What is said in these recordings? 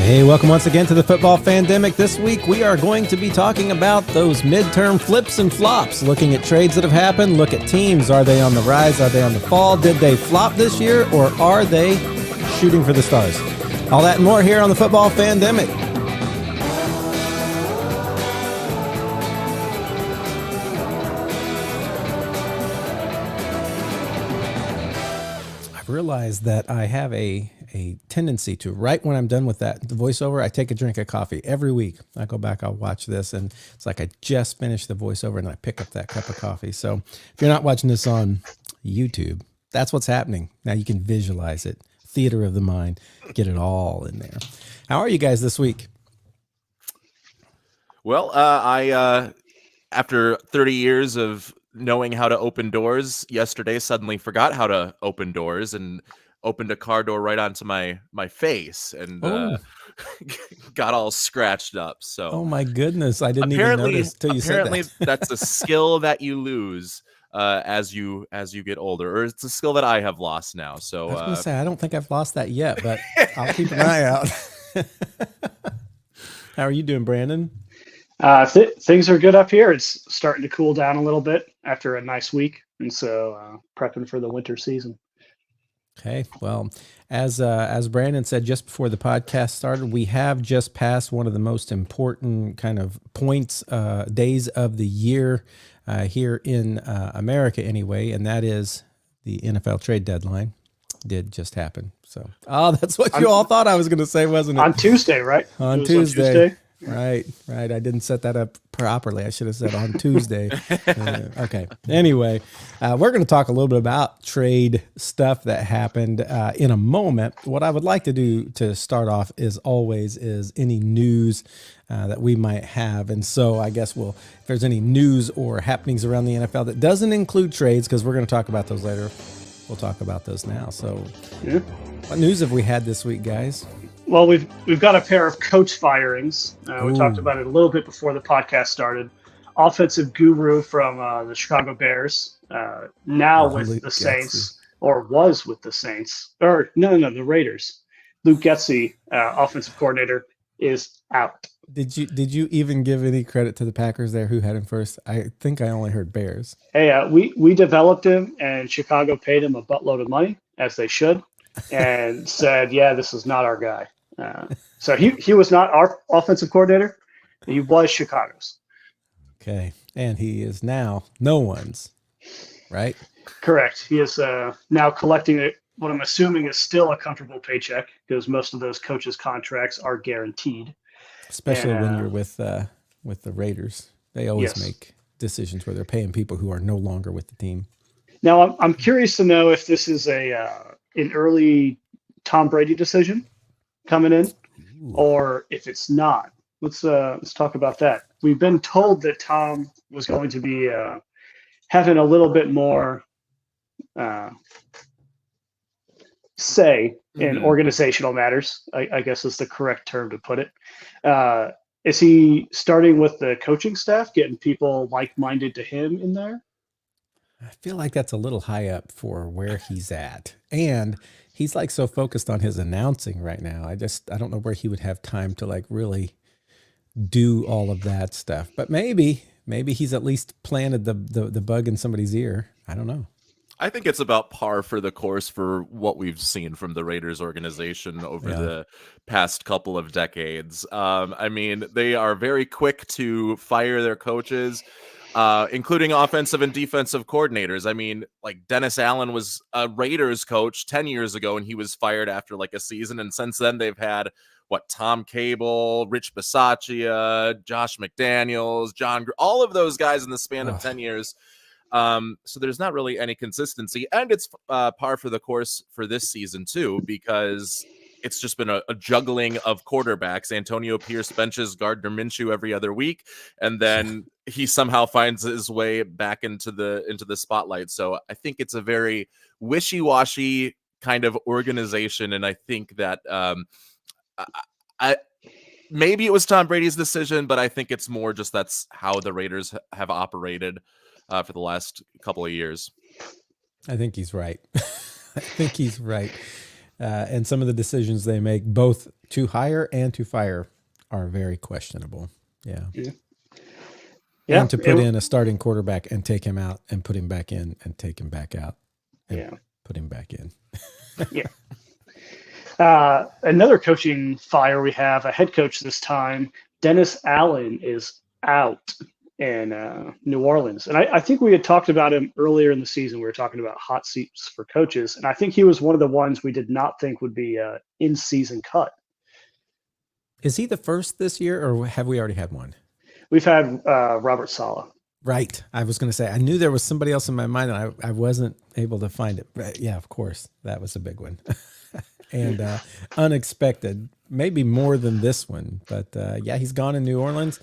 Hey, welcome once again to the Football Fandemic. This week we are going to be talking about those midterm flips and flops, looking at trades that have happened, look at teams. Are they on the rise? Are they on the fall? Did they flop this year, or are they shooting for the stars? All that and more here on the Football Fandemic. I've realized that I have a tendency to, right when I'm done with the voiceover, I take a drink of coffee every week. I go back, I'll watch this, and it's like I just finished the voiceover and I pick up that cup of coffee. So if you're not watching this on YouTube, that's what's happening. Now you can visualize it. Theater of the mind, get it all in there. How are you guys this week? Well, I after 30 years of knowing how to open doors, yesterday suddenly forgot how to open doors and opened a car door right onto my face and got all scratched up. So, oh my goodness, I didn't even notice till you said that. Apparently, that's a skill that you lose as you get older, or it's a skill that I have lost now. So I was gonna say I don't think I've lost that yet, but I'll keep an eye out. How are you doing, Brandon? Things are good up here. It's starting to cool down a little bit after a nice week, and so prepping for the winter season. Okay, well, as Brandon said just before the podcast started, we have just passed one of the most important kind of points, days of the year here in America anyway, and that is the NFL trade deadline did just happen. So, that's what you all thought I was going to say, wasn't it? On Tuesday, right? On Tuesday. Right. I didn't set that up properly. I should have said on Tuesday. Okay. Anyway, we're going to talk a little bit about trade stuff that happened in a moment. What I would like to do to start off is any news that we might have. And so I guess if there's any news or happenings around the NFL that doesn't include trades, because we're going to talk about those later, we'll talk about those now. So What news have we had this week, guys? Well, we've got a pair of coach firings. We talked about it a little bit before the podcast started. Offensive guru from the Chicago Bears, now with the Saints, or was with the Saints, or the Raiders. Luke Getsy, offensive coordinator, is out. Did you even give any credit to the Packers there? Who had him first? I think I only heard Bears. Hey, we developed him, and Chicago paid him a buttload of money, as they should, and said, "Yeah, this is not our guy." So he was not our offensive coordinator. He was Chicago's. Okay. And he is now no one's, right? Correct. He is now collecting what I'm assuming is still a comfortable paycheck, because most of those coaches' contracts are guaranteed. Especially when you're with the Raiders. They always make decisions where they're paying people who are no longer with the team. Now, I'm curious to know if this is an early Tom Brady decision coming in, or if it's not. Let's talk about that. We've been told that Tom was going to be having a little bit more say in organizational matters, I guess is the correct term to put it. Is he starting with the coaching staff, getting people like-minded to him in there? I feel like that's a little high up for where he's at. And he's like so focused on his announcing right now. I don't know where he would have time to like really do all of that stuff. But maybe he's at least planted the bug in somebody's ear. I don't know. I think it's about par for the course for what we've seen from the Raiders organization over the past couple of decades. I mean, they are very quick to fire their coaches, including offensive and defensive coordinators. I mean, like Dennis Allen was a Raiders coach 10 years ago, and he was fired after like a season. And since then, they've had Tom Cable, Rich Bisaccia, Josh McDaniels, all of those guys in the span of 10 years. So there's not really any consistency, and it's par for the course for this season too, because it's just been a juggling of quarterbacks. Antonio Pierce benches Gardner Minshew every other week, and then he somehow finds his way back into the spotlight. So I think it's a very wishy-washy kind of organization, and I think that maybe it was Tom Brady's decision, but I think it's more just that's how the Raiders have operated for the last couple of years. I think he's right. I think he's right. and some of the decisions they make, both to hire and to fire, are very questionable. Yeah. And to put in a starting quarterback and take him out and put him back in and take him back out and put him back in. Another coaching fire, we have a head coach this time. Dennis Allen is out in New Orleans. And I think we had talked about him earlier in the season. We were talking about hot seats for coaches. And I think he was one of the ones we did not think would be in-season cut. Is he the first this year, or have we already had one? We've had Robert Saleh. Right. I was going to say, I knew there was somebody else in my mind, and I wasn't able to find it. But yeah, of course. That was a big one. And unexpected, maybe more than this one. But yeah, he's gone in New Orleans.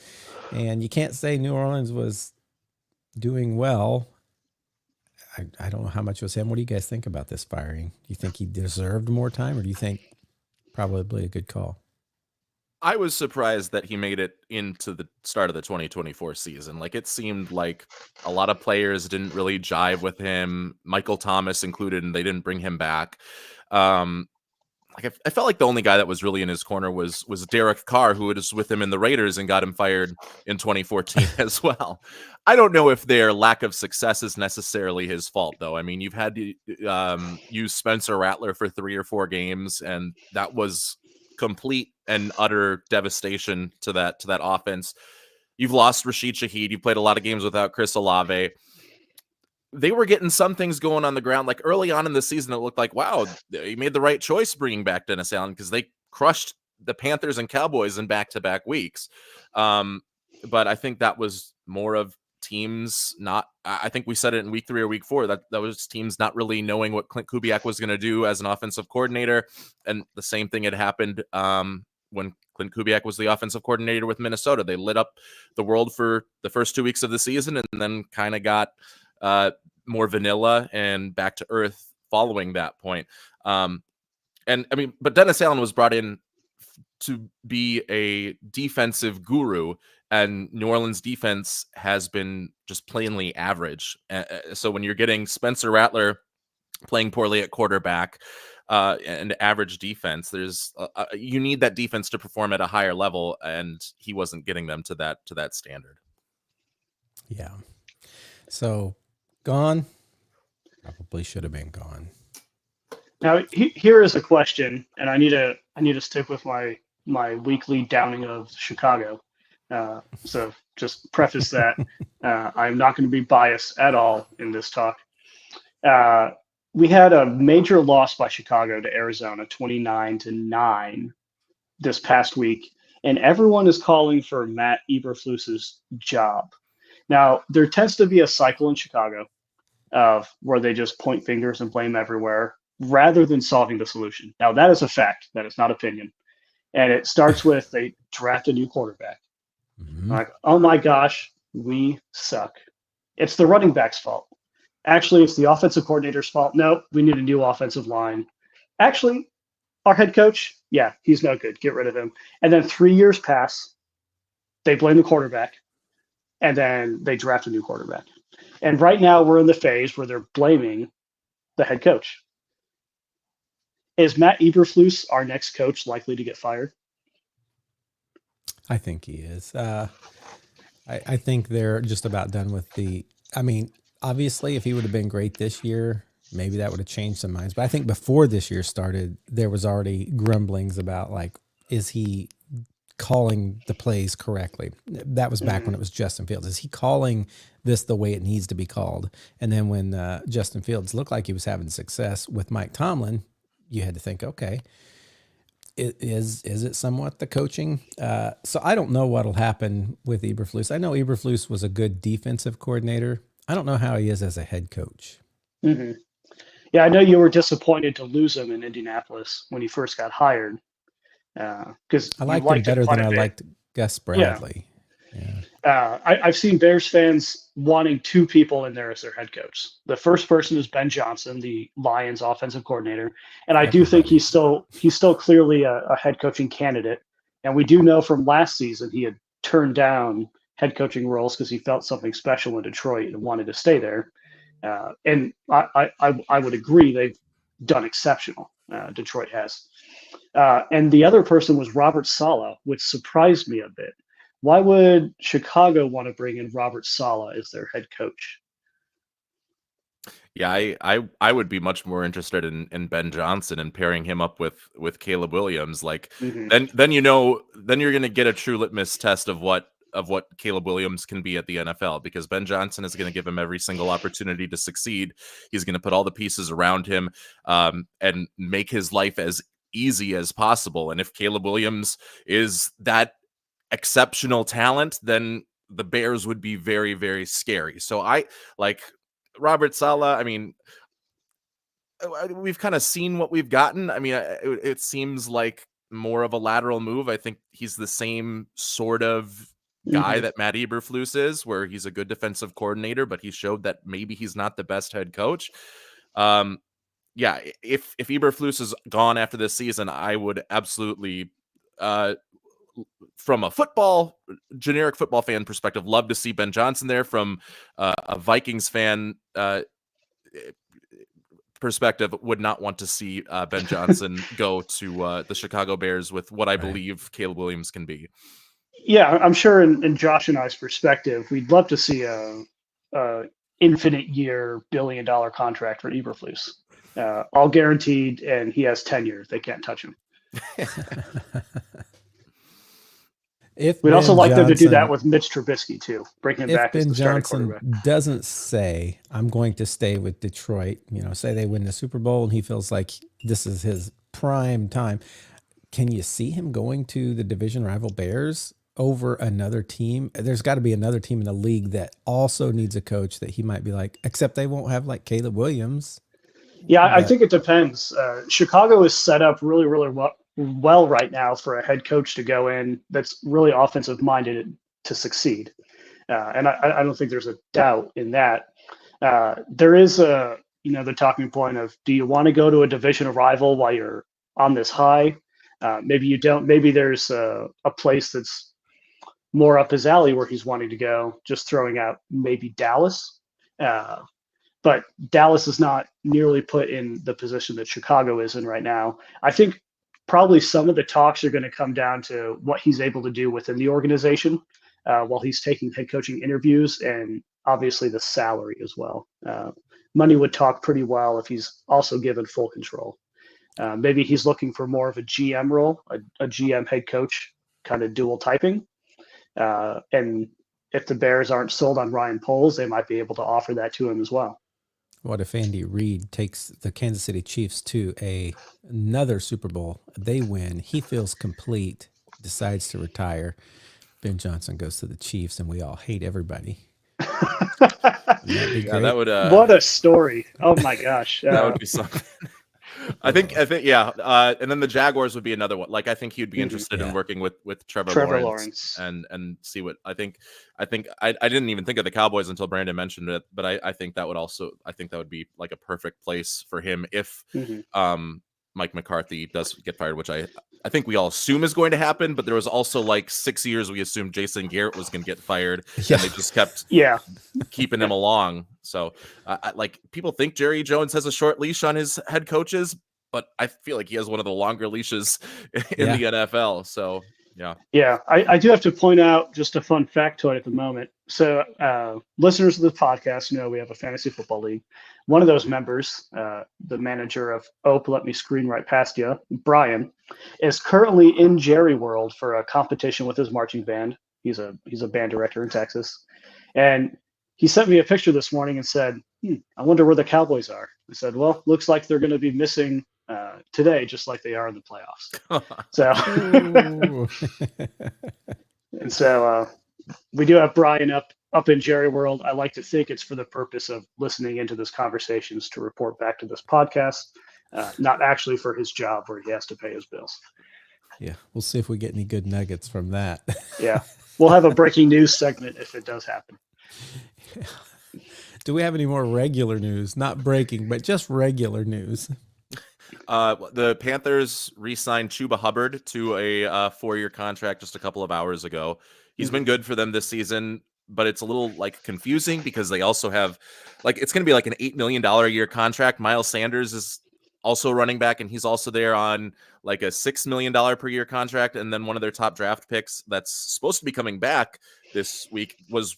And you can't say New Orleans was doing well. I don't know how much was him. What do you guys think about this firing? Do you think he deserved more time, or do you think probably a good call? I was surprised that he made it into the start of the 2024 season. Like, it seemed like a lot of players didn't really jive with him, Michael Thomas included, and they didn't bring him back. I felt like the only guy that was really in his corner was Derek Carr, who was with him in the Raiders and got him fired in 2014 as well. I don't know if their lack of success is necessarily his fault, though. I mean, you've had to use Spencer Rattler for 3 or 4 games, and that was complete and utter devastation to that offense. You've lost Rashid Shaheed. You played a lot of games without Chris Olave. They were getting some things going on the ground. Like, early on in the season, it looked like, wow, he made the right choice bringing back Dennis Allen, because they crushed the Panthers and Cowboys in back-to-back weeks. But I think that was more of teams not, I think we said it in week 3 or week 4, that was teams not really knowing what Clint Kubiak was going to do as an offensive coordinator. And the same thing had happened when Clint Kubiak was the offensive coordinator with Minnesota. They lit up the world for the first 2 weeks of the season, and then kind of got more vanilla and back to earth following that point. And I mean, but Dennis Allen was brought in to be a defensive guru, and New Orleans defense has been just plainly average. So when you're getting Spencer Rattler playing poorly at quarterback and average defense, there's you need that defense to perform at a higher level, and he wasn't getting them to that standard. Yeah. So gone. Probably should have been gone. Now, here is a question, and I need to stick with my weekly downing of Chicago. So just preface that I'm not going to be biased at all in this talk. We had a major loss by Chicago to Arizona, 29-9, this past week, and everyone is calling for Matt Eberflus's job. Now, there tends to be a cycle in Chicago of where they just point fingers and blame everywhere rather than solving the solution. Now, that is a fact. That is not opinion. And it starts with they draft a new quarterback. Mm-hmm. Like, oh my gosh, we suck. It's the running back's fault. Actually, it's the offensive coordinator's fault. No, we need a new offensive line. Actually, our head coach, yeah, he's no good. Get rid of him. And then 3 years pass. They blame the quarterback. And then they draft a new quarterback. And right now we're in the phase where they're blaming the head coach. Is Matt Eberflus our next coach likely to get fired? I think he is. I think they're just about done with I mean, obviously, if he would have been great this year, maybe that would have changed some minds. But I think before this year started, there was already grumblings about, like, is he calling the plays correctly? That was back when it was Justin Fields. Is he calling this the way it needs to be called? And then when Justin Fields looked like he was having success with Mike Tomlin, you had to think, okay, is it somewhat the coaching? So I don't know what'll happen with Eberflus. I know Eberflus was a good defensive coordinator. I don't know how he is as a head coach. Mm-hmm. Yeah, I know you were disappointed to lose him in Indianapolis when he first got hired. Because I liked him better than I liked Gus Bradley. Yeah. I've seen Bears fans wanting 2 people in there as their head coach. The first person is Ben Johnson, the Lions offensive coordinator, and I do think he's still clearly a head coaching candidate. And we do know from last season he had turned down head coaching roles because he felt something special in Detroit and wanted to stay there. And I would agree done exceptional. Detroit has. And the other person was Robert Saleh, which surprised me a bit. Why would Chicago want to bring in Robert Saleh as their head coach? Yeah, I would be much more interested in Ben Johnson and pairing him up with Caleb Williams. Like then you're gonna get a true litmus test of what Caleb Williams can be at the NFL, because Ben Johnson is going to give him every single opportunity to succeed. He's going to put all the pieces around him and make his life as easy as possible. And if Caleb Williams is that exceptional talent, then the Bears would be very, very scary. So I like Robert Saleh. I mean, we've kind of seen what we've gotten. I mean, it seems like more of a lateral move. I think he's the same sort of guy that Matt Eberflus is, where he's a good defensive coordinator, but he showed that maybe he's not the best head coach. Yeah, if Eberflus is gone after this season, I would absolutely, from a generic football fan perspective, love to see Ben Johnson there. From a Vikings fan perspective, would not want to see Ben Johnson go to the Chicago Bears with what I believe Caleb Williams can be. Yeah, I'm sure in Josh and I's perspective, we'd love to see a infinite year $1 billion contract for Eberflus, all guaranteed, and he has tenure. They can't touch him. We'd also like them to do that with Mitch Trubisky too, bring him back as the starting quarterback. Ben Johnson doesn't say, I'm going to stay with Detroit, say they win the Super Bowl and he feels like this is his prime time. Can you see him going to the division rival Bears over another team? There's got to be another team in the league that also needs a coach that he might be like, except they won't have like Caleb Williams. Yeah, I think it depends. Chicago is set up really, really well right now for a head coach to go in that's really offensive minded to succeed. And I don't think there's a doubt in that. There is the talking point of, do you want to go to a division rival while you're on this high? Maybe you don't. Maybe there's a place that's more up his alley where he's wanting to go, just throwing out maybe Dallas. But Dallas is not nearly put in the position that Chicago is in right now. I think probably some of the talks are going to come down to what he's able to do within the organization while he's taking head coaching interviews, and obviously the salary as well. Money would talk pretty well if he's also given full control. Maybe he's looking for more of a GM role, a GM head coach kind of dual typing. And if the Bears aren't sold on Ryan Poles, they might be able to offer that to him as well. What if Andy Reid takes the Kansas City Chiefs to another Super Bowl? They win. He feels complete, decides to retire. Ben Johnson goes to the Chiefs, and we all hate everybody. That would. What a story! Oh my gosh, that would be something. I think, yeah. And then the Jaguars would be another one. Like, I think he'd be interested in working with Trevor Lawrence and see what I think. I didn't even think of the Cowboys until Brandon mentioned it, but I think that would be like a perfect place for him if Mike McCarthy does get fired, which I think we all assume is going to happen. But there was also like 6 years we assumed Jason Garrett was going to get fired, and they just kept keeping him along. So, like, people think Jerry Jones has a short leash on his head coaches, but I feel like he has one of the longer leashes in the NFL. So, yeah. I do have to point out just a fun factoid at the moment. So, listeners of the podcast know we have a fantasy football league. One of those members, the manager of Let Me Screen Right Past You, Brian, is currently in Jerry World for a competition with his marching band. He's a band director in Texas, and he sent me a picture this morning and said, I wonder where the Cowboys are. I said, well, looks like they're going to be missing today, just like they are in the playoffs. So we do have Brian up in Jerry World. I like to think it's for the purpose of listening into this conversations to report back to this podcast, not actually for his job where he has to pay his bills. Yeah, we'll see if we get any good nuggets from that. Yeah, we'll have a breaking news segment if it does happen. Do we have any more regular news? Not breaking, but just regular news. The Panthers re-signed Chuba Hubbard to a 4-year contract just a couple of hours ago. He's been good for them this season, but it's a little like confusing because they also have it's going to be like an $8 million a year contract. Miles Sanders is also running back, and he's also there on like a $6 million per year contract. And then one of their top draft picks that's supposed to be coming back this week was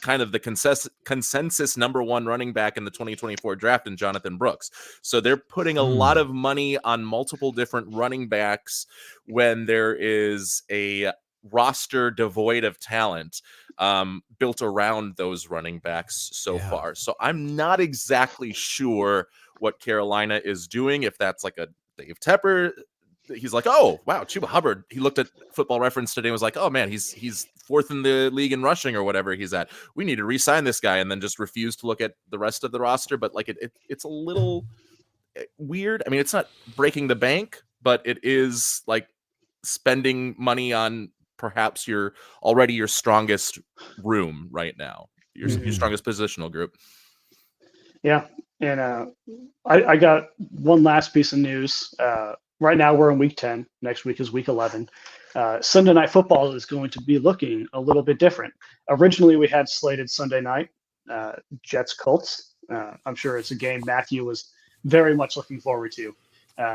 kind of the consensus number one running back in the 2024 draft in Jonathan Brooks. So they're putting a lot of money on multiple different running backs when there is a roster devoid of talent built around those running backs so far. So I'm not exactly sure what Carolina is doing. If that's like a Dave Tepper, he's like, oh wow, Chuba Hubbard. He looked at Football Reference today and was like, oh man, he's fourth in the league in rushing or whatever he's at. We need to re-sign this guy, and then just refuse to look at the rest of the roster. But like it's a little weird. I mean, it's not breaking the bank, but it is like spending money on perhaps your strongest room right now, your strongest positional group. Yeah. And I got one last piece of news. Right now we're in week 10. Next week is week 11. Sunday Night Football is going to be looking a little bit different. Originally, we had slated Sunday night, Jets Colts. I'm sure it's a game Matthew was very much looking forward to.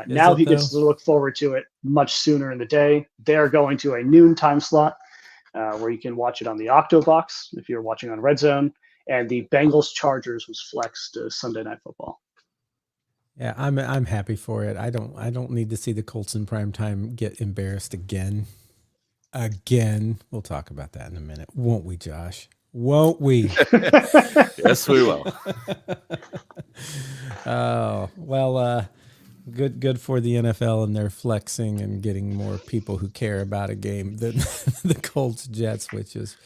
Now he gets to look forward to it much sooner in the day. They're going to a noon time slot where you can watch it on the Octobox if you're watching on Red Zone. And the Bengals Chargers was flexed to Sunday Night Football. Yeah, I'm happy for it. I don't need to see the Colts in prime time get embarrassed again. We'll talk about that in a minute, won't we, Josh? Won't we? Yes, we will. Oh, well, good for the NFL and their flexing and getting more people who care about a game than the Colts Jets, which is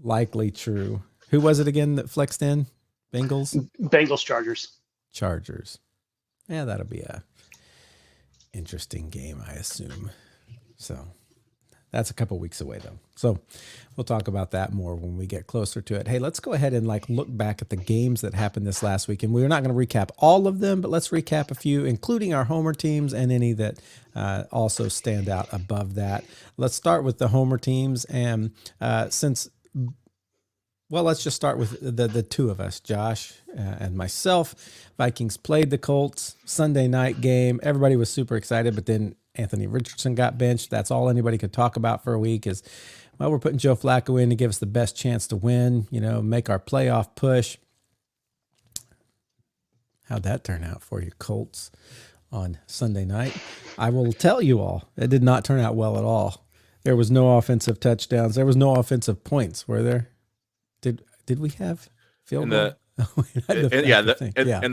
likely true. Who was it again that flexed in? Bengals Chargers. Yeah, that'll be a interesting game, I assume. So that's a couple weeks away, though. So we'll talk about that more when we get closer to it. Hey, let's go ahead and look back at the games that happened this last week. And we're not going to recap all of them, but let's recap a few, including our homer teams and any that also stand out above that. Let's start with the homer teams. And let's just start with the two of us, Josh and myself. Vikings played the Colts, Sunday night game. Everybody was super excited, but then Anthony Richardson got benched. That's all anybody could talk about for a week is, well, we're putting Joe Flacco in to give us the best chance to win, make our playoff push. How'd that turn out for you, Colts, on Sunday night? I will tell you all, it did not turn out well at all. There was no offensive touchdowns. There was no offensive points, were there? Did we have field goal? In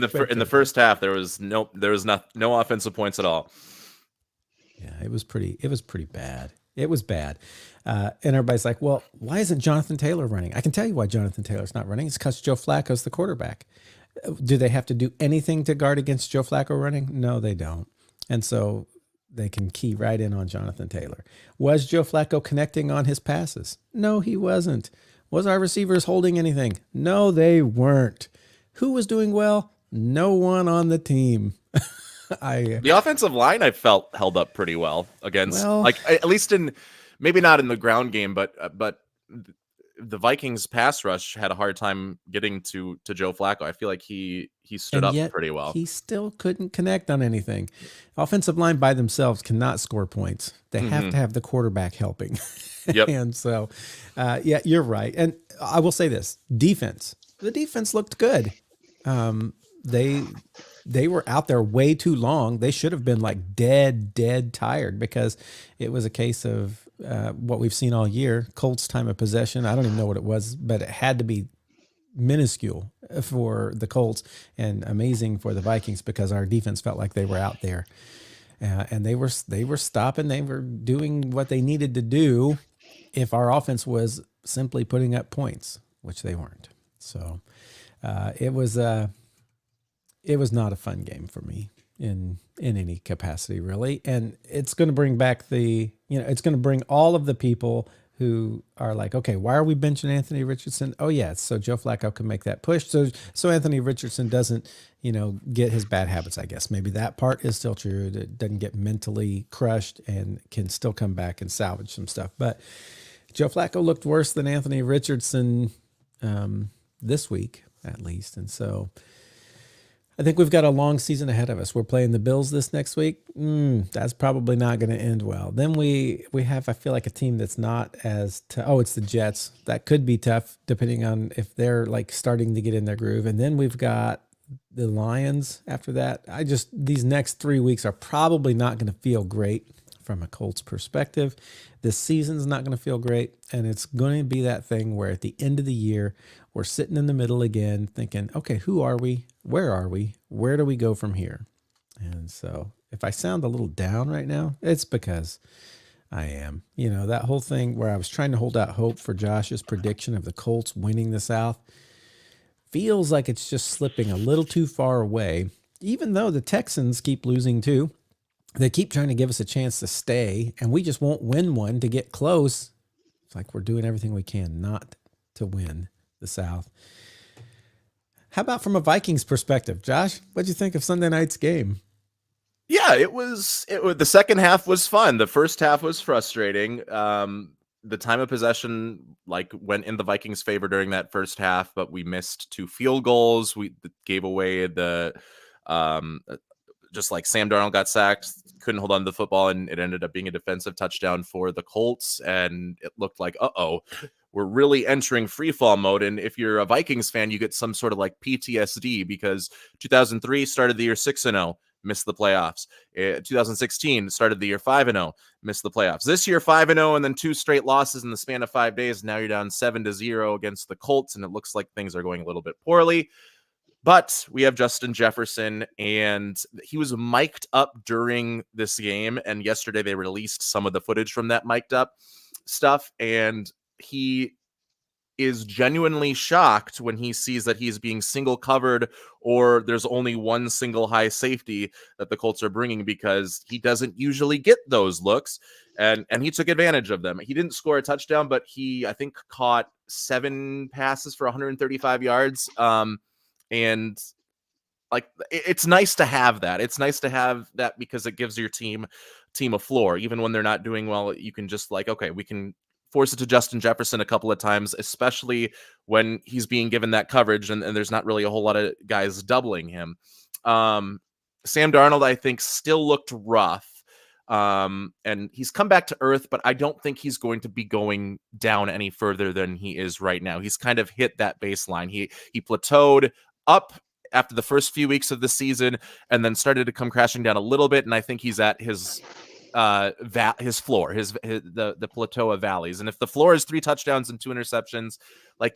the first half there was no offensive points at all. Yeah, it was pretty bad. It was bad. And everybody's like, well, why isn't Jonathan Taylor running? I can tell you why Jonathan Taylor's not running. It's because Joe Flacco's the quarterback. Do they have to do anything to guard against Joe Flacco running? No, they don't. And so they can key right in on Jonathan Taylor. Was Joe Flacco connecting on his passes? No, he wasn't. Was our receivers holding anything? No, they weren't. Who was doing well? No one on the team. The offensive line I felt held up pretty well against, at least maybe not in the ground game, but the Vikings pass rush had a hard time getting to Joe Flacco. I feel like he stood up pretty well. He still couldn't connect on anything. Offensive line by themselves cannot score points. They have to have the quarterback helping. Yep. And so, you're right. And I will say this, defense. The defense looked good. They were out there way too long. They should have been dead tired because it was a case of what we've seen all year, Colts time of possession. I don't even know what it was, but it had to be minuscule for the Colts and amazing for the Vikings because our defense felt like they were out there. And they were stopping. They were doing what they needed to do if our offense was simply putting up points, which they weren't. So it was not a fun game for me in any capacity, really. And it's going to bring back it's going to bring all of the people who are like, okay, why are we benching Anthony Richardson? Oh yeah, so Joe Flacco can make that push. So Anthony Richardson doesn't, get his bad habits, I guess. Maybe that part is still true. That doesn't get mentally crushed and can still come back and salvage some stuff. But Joe Flacco looked worse than Anthony Richardson this week, at least. And so I think we've got a long season ahead of us. We're playing the Bills this next week. That's probably not going to end well. Then we have, I feel like, a team that's not as it's the Jets. That could be tough depending on if they're like starting to get in their groove. And then we've got the Lions after that. These next 3 weeks are probably not going to feel great from a Colts perspective. This season's not going to feel great. And it's going to be that thing where at the end of the year, we're sitting in the middle again thinking, okay, who are we? Where are we? Where do we go from here? And so if I sound a little down right now, it's because I am. That whole thing where I was trying to hold out hope for Josh's prediction of the Colts winning the South feels like it's just slipping a little too far away, even though the Texans keep losing too. They keep trying to give us a chance to stay, and we just won't win one to get close. It's like we're doing everything we can not to win the South. How about from a Vikings perspective, Josh? What'd you think of Sunday night's game? Yeah, it was the second half was fun. The first half was frustrating. The time of possession went in the Vikings' favor during that first half, but we missed 2 field goals. We gave away the just like Sam Darnold got sacked, couldn't hold on to the football, and it ended up being a defensive touchdown for the Colts. And it looked like, we're really entering free fall mode. And if you're a Vikings fan, you get some sort of like PTSD because 2003 started the year 6-0, missed the playoffs. 2016 started the year 5-0, missed the playoffs. This year 5-0, and then 2 straight losses in the span of 5 days. Now you're down 7-0 against the Colts, and it looks like things are going a little bit poorly. But we have Justin Jefferson, and he was mic'd up during this game. And yesterday they released some of the footage from that mic'd up stuff. And he is genuinely shocked when he sees that he's being single covered or there's only one single high safety that the Colts are bringing, because he doesn't usually get those looks. And he took advantage of them. He didn't score a touchdown, but he, I think, caught 7 passes for 135 yards. And like, it's nice to have that. It's nice to have that because it gives your team a floor. Even when they're not doing well, you can just okay, we can force it to Justin Jefferson a couple of times, especially when he's being given that coverage and there's not really a whole lot of guys doubling him. Sam Darnold, I think, still looked rough. And he's come back to earth, but I don't think he's going to be going down any further than he is right now. He's kind of hit that baseline. He plateaued up after the first few weeks of the season and then started to come crashing down a little bit. And I think he's at his floor, the plateau of valleys. And if the floor is 3 touchdowns and 2 interceptions,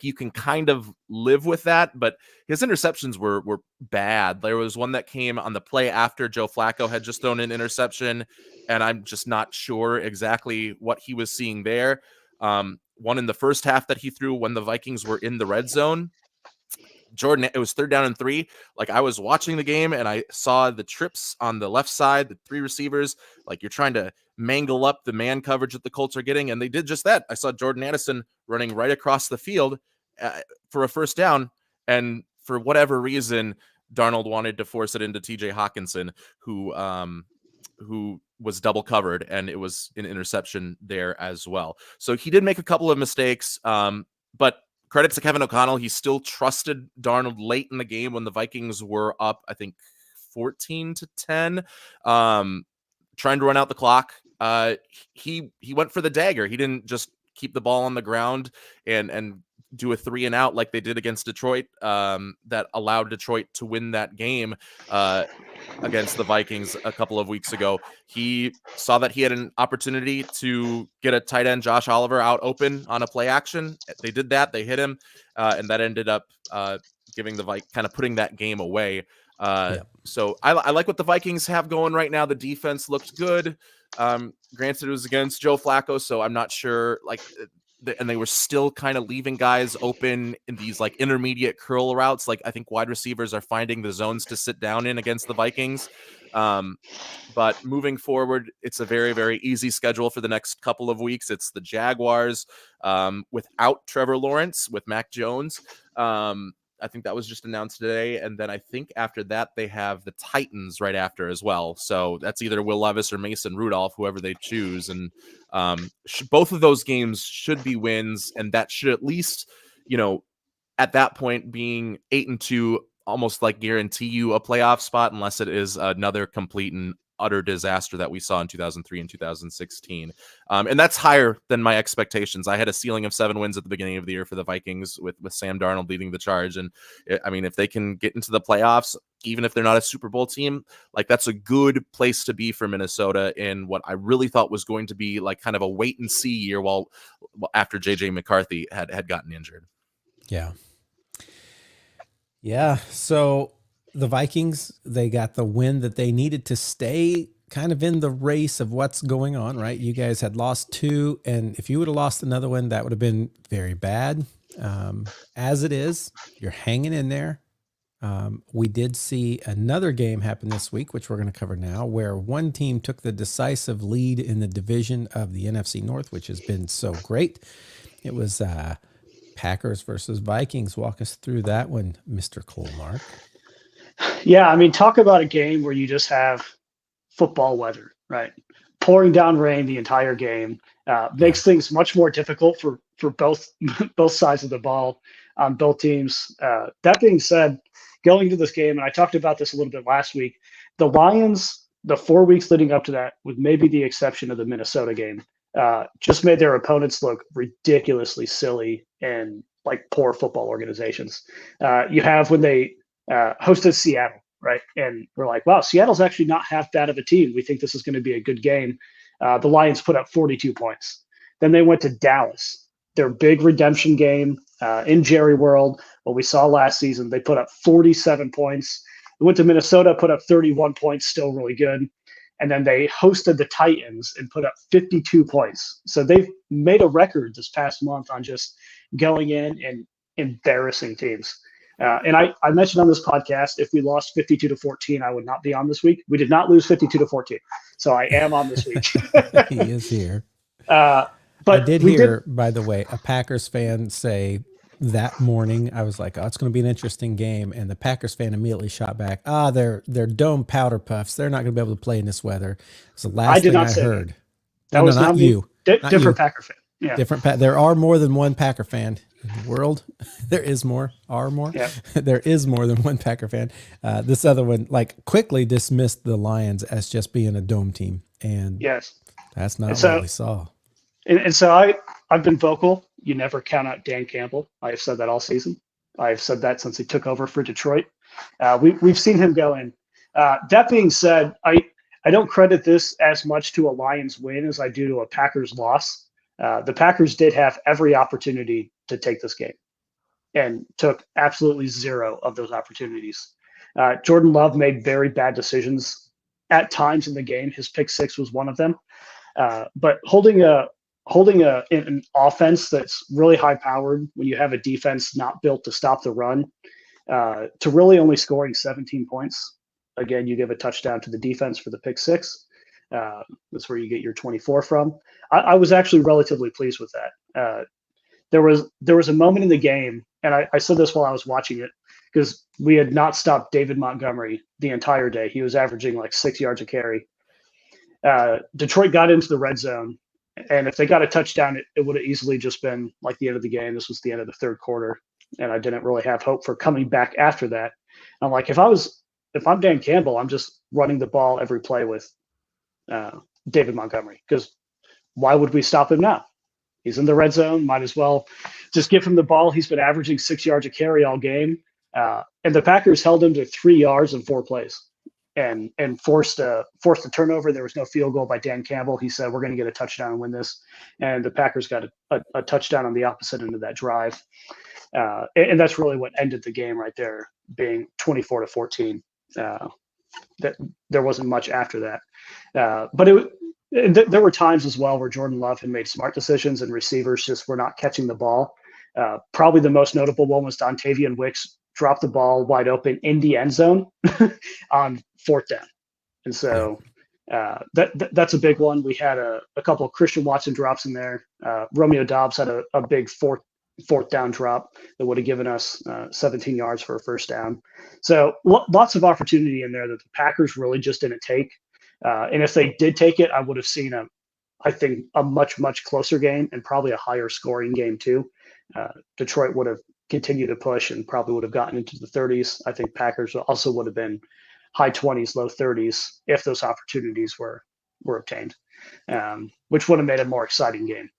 you can kind of live with that. But his interceptions were bad. There was one that came on the play after Joe Flacco had just thrown an interception, and I'm just not sure exactly what he was seeing there. One in the first half that he threw when the Vikings were in the red zone. Jordan, it was 3rd down and 3. I was watching the game and I saw the trips on the left side, the 3 receivers, you're trying to mangle up the man coverage that the Colts are getting. And they did just that. I saw Jordan Addison running right across the field for a first down. And for whatever reason, Darnold wanted to force it into TJ Hawkinson, who was double covered, and it was an interception there as well. So he did make a couple of mistakes, but credit to Kevin O'Connell. He still trusted Darnold late in the game when the Vikings were up, I think, 14-10, trying to run out the clock. He went for the dagger. He didn't just keep the ball on the ground and do a 3 and out like they did against Detroit, that allowed Detroit to win that game against the Vikings a couple of weeks ago. He saw that he had an opportunity to get a tight end, Josh Oliver, out open on a play action. They did that. They hit him, and that ended up giving the kind of putting that game away. So I like what the Vikings have going right now. The defense looked good. Granted, it was against Joe Flacco, so I'm not sure, and they were still kind of leaving guys open in these intermediate curl routes. I think wide receivers are finding the zones to sit down in against the Vikings. But moving forward, it's a very, very easy schedule for the next couple of weeks. It's the Jaguars without Trevor Lawrence, with Mac Jones. I think that was just announced today. And then I think after that, they have the Titans right after as well. So that's either Will Levis or Mason Rudolph, whoever they choose. And both of those games should be wins. And that should at least, at that point, being 8-2 almost like guarantee you a playoff spot unless it is another complete and utter disaster that we saw in 2003 and 2016. And that's higher than my expectations. I had a ceiling of 7 wins at the beginning of the year for the Vikings with Sam Darnold leading the charge. And I mean, if they can get into the playoffs, even if they're not a Super Bowl team, like that's a good place to be for Minnesota in what I really thought was going to be like kind of a wait and see year while after JJ McCarthy had gotten injured. Yeah. Yeah. So the Vikings, they got the win that they needed to stay kind of in the race of what's going on, right? You guys had lost 2, and if you would have lost another one, that would have been very bad. As it is, you're hanging in there. We did see another game happen this week, which we're going to cover now, where one team took the decisive lead in the division of the NFC North, which has been so great. It was Packers versus Vikings. Walk us through that one, Mr. Colmark. Yeah, I mean, talk about a game where you just have football weather, right? Pouring down rain the entire game makes things much more difficult for both sides of the ball on both teams. That being said, going to this game, and I talked about this a little bit last week, the Lions, the 4 weeks leading up to that, with maybe the exception of the Minnesota game, just made their opponents look ridiculously silly and like poor football organizations. You have when they hosted Seattle, right? And we're like, wow, Seattle's actually not half bad of a team. We think this is going to be a good game. The Lions put up 42 points. Then they went to Dallas, their big redemption game in Jerry World. What we saw last season, they put up 47 points. They went to Minnesota, put up 31 points, still really good. And then they hosted the Titans and put up 52 points. So they've made a record this past month on just going in and embarrassing teams. And I mentioned on this podcast, if we lost 52-14, I would not be on this week. We did not lose 52-14. So I am on this week. He is here. But I did hear, by the way, a Packers fan say that morning, I was like, oh, it's going to be an interesting game. And the Packers fan immediately shot back, they're dome powder puffs. They're not going to be able to play in this weather. It's the last thing I heard. That was not you. Different you. Packer fan. Yeah. There are more than one Packer fan in the world. There is more. Are more? Yeah. There is more than one Packer fan. This other one, like, quickly dismissed the Lions as just being a dome team. And yes, that's not what we saw. And so I've been vocal. You never count out Dan Campbell. I have said that all season. I've said that since he took over for Detroit. We've seen him go in. That being said, I don't credit this as much to a Lions win as I do to a Packers loss. The Packers did have every opportunity to take this game and took absolutely zero of those opportunities. Jordan Love made very bad decisions at times in the game. His pick 6 was one of them. But holding an offense that's really high powered when you have a defense not built to stop the run, to really only scoring 17 points. Again, you give a touchdown to the defense for the pick 6. That's where you get your 24 from. I was actually relatively pleased with that. There was a moment in the game, and I said this while I was watching it, because we had not stopped David Montgomery the entire day. He was averaging like 6 yards a carry. Detroit got into the red zone, and if they got a touchdown, it would have easily just been like the end of the game. This was the end of the third quarter, and I didn't really have hope for coming back after that. I'm like, if I'm Dan Campbell, I'm just running the ball every play with David Montgomery, because why would we stop him now? He's in the red zone. Might as well just give him the ball. He's been averaging 6 yards a carry all game. And the Packers held him to 3 yards in 4 plays and forced a turnover. There was no field goal by Dan Campbell. He said, we're going to get a touchdown and win this. And the Packers got a touchdown on the opposite end of that drive. And that's really what ended the game right there, being 24-14. That there wasn't much after that. But there were times as well where Jordan Love had made smart decisions and receivers just were not catching the ball. Probably the most notable one was Dontavian Wicks dropped the ball wide open in the end zone on 4th down. And so that's a big one. We had a couple of Christian Watson drops in there. Romeo Doubs had a big fourth down drop that would have given us 17 yards for a first down. So lots of opportunity in there that the Packers really just didn't take. And if they did take it, I would have seen I think a much, much closer game and probably a higher scoring game too. Detroit would have continue to push and probably would have gotten into the 30s. I think Packers also would have been high 20s, low 30s if those opportunities were obtained, which would have made a more exciting game.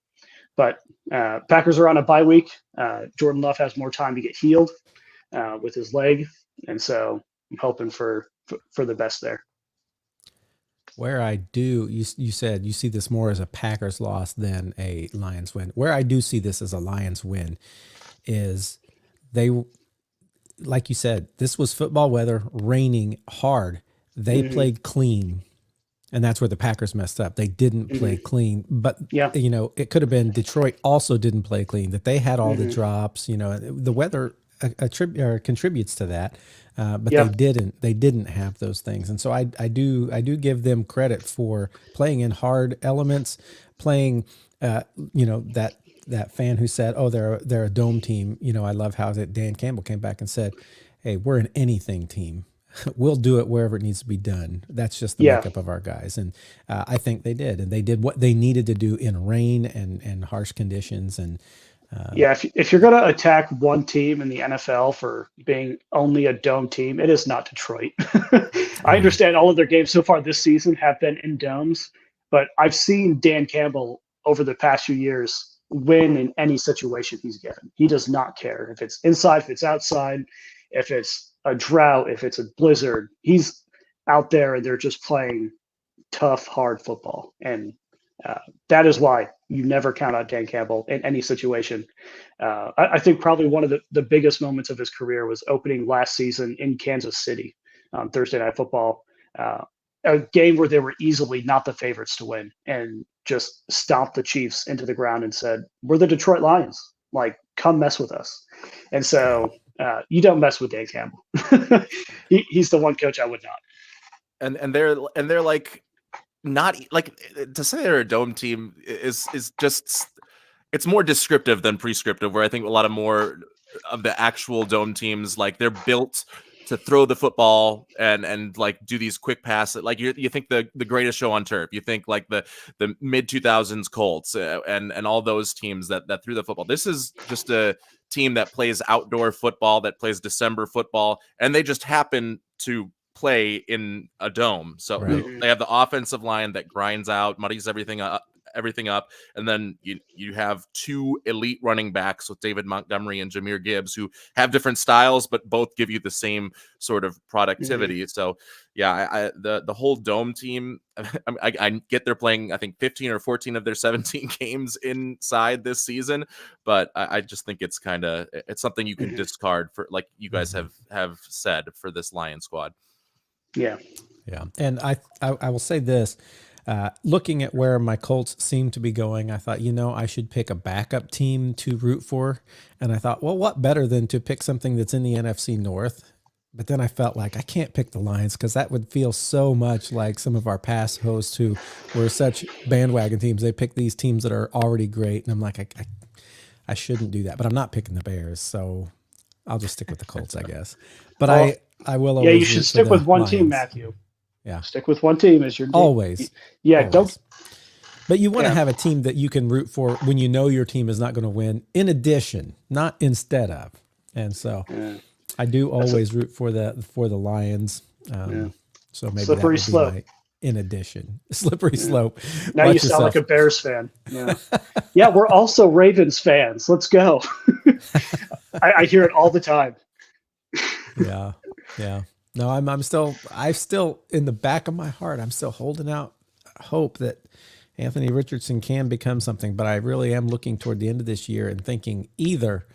But Packers are on a bye week. Jordan Love has more time to get healed with his leg, and so I'm hoping for the best there. Where I do, you said you see this more as a Packers loss than a Lions win. Where I do see this as a Lions win is they, like you said, this was football weather, raining hard. They played clean, and that's where the Packers messed up. They didn't play clean, but you know, it could have been Detroit also didn't play clean, that they had all the drops, you know, the weather contributes to that. But they didn't have those things. And so I do give them credit for playing in hard elements, playing, you know, that fan who said, oh, they're a dome team. You know, I love how Dan Campbell came back and said, hey, we're an anything team. We'll do it wherever it needs to be done. That's just the makeup of our guys. And I think they did. And they did what they needed to do in rain and harsh conditions. And if you're going to attack one team in the NFL for being only a dome team, it is not Detroit. I understand all of their games so far this season have been in domes, but I've seen Dan Campbell over the past few years win in any situation he's given. He does not care if it's inside, if it's outside, if it's a drought, if it's a blizzard. He's out there and they're just playing tough, hard football. And that is why you never count out Dan Campbell in any situation. I think probably one of the biggest moments of his career was opening last season in Kansas City on Thursday Night Football, a game where they were easily not the favorites to win, and just stomped the Chiefs into the ground and said, we're the Detroit Lions. Like, come mess with us. And so you don't mess with Dan Campbell. He's the one coach I would not. And they're like, not like, to say they're a dome team is just, it's more descriptive than prescriptive, where I think a lot of more of the actual dome teams, like, they're built to throw the football and like do these quick passes. Like you think the greatest show on turf, you think like the mid 2000s Colts and all those teams that threw the football. This is just a team that plays outdoor football, that plays December football, and they just happen to play in a dome. So they have the offensive line that grinds out, muddies everything up, and then you have two elite running backs with David Montgomery and Jahmyr Gibbs, who have different styles but both give you the same sort of productivity. So the whole dome team, I get they're playing, I think 15 or 14 of their 17 games inside this season, but I just think it's something you can discard for, like you guys have said, for this Lion squad. Yeah. And I will say this, looking at where my Colts seem to be going, I thought, I should pick a backup team to root for. And I thought, well, what better than to pick something that's in the NFC North? But then I felt like I can't pick the Lions, because that would feel so much like some of our past hosts who were such bandwagon teams. They pick these teams that are already great. And I'm like, I shouldn't do that, but I'm not picking the Bears. So I'll just stick with the Colts, I guess. But I will always you should stick with one team, Matthew. Yeah. Stick with one team as your team. Always. Always. Don't. But you want to have a team that you can root for when you know your team is not going to win, in addition, not instead of. And so I do always root for the Lions. So maybe slippery that would slope. Be my in addition. Slippery slope. Now you sound like a Bears fan. Yeah, we're also Ravens fans. Let's go. I hear it all the time. Yeah. No, I'm still in the back of my heart, I'm still holding out hope that Anthony Richardson can become something, but I really am looking toward the end of this year and thinking either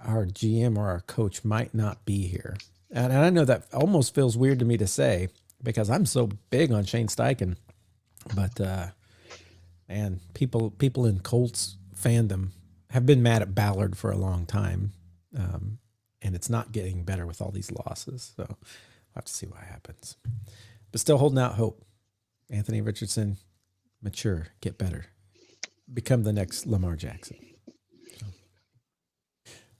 our GM or our coach might not be here. And I know that almost feels weird to me to say, because I'm so big on Shane Steichen, but man, people in Colts fandom have been mad at Ballard for a long time. And it's not getting better with all these losses. So we'll have to see what happens. But still holding out hope. Anthony Richardson, mature, get better. Become the next Lamar Jackson. So.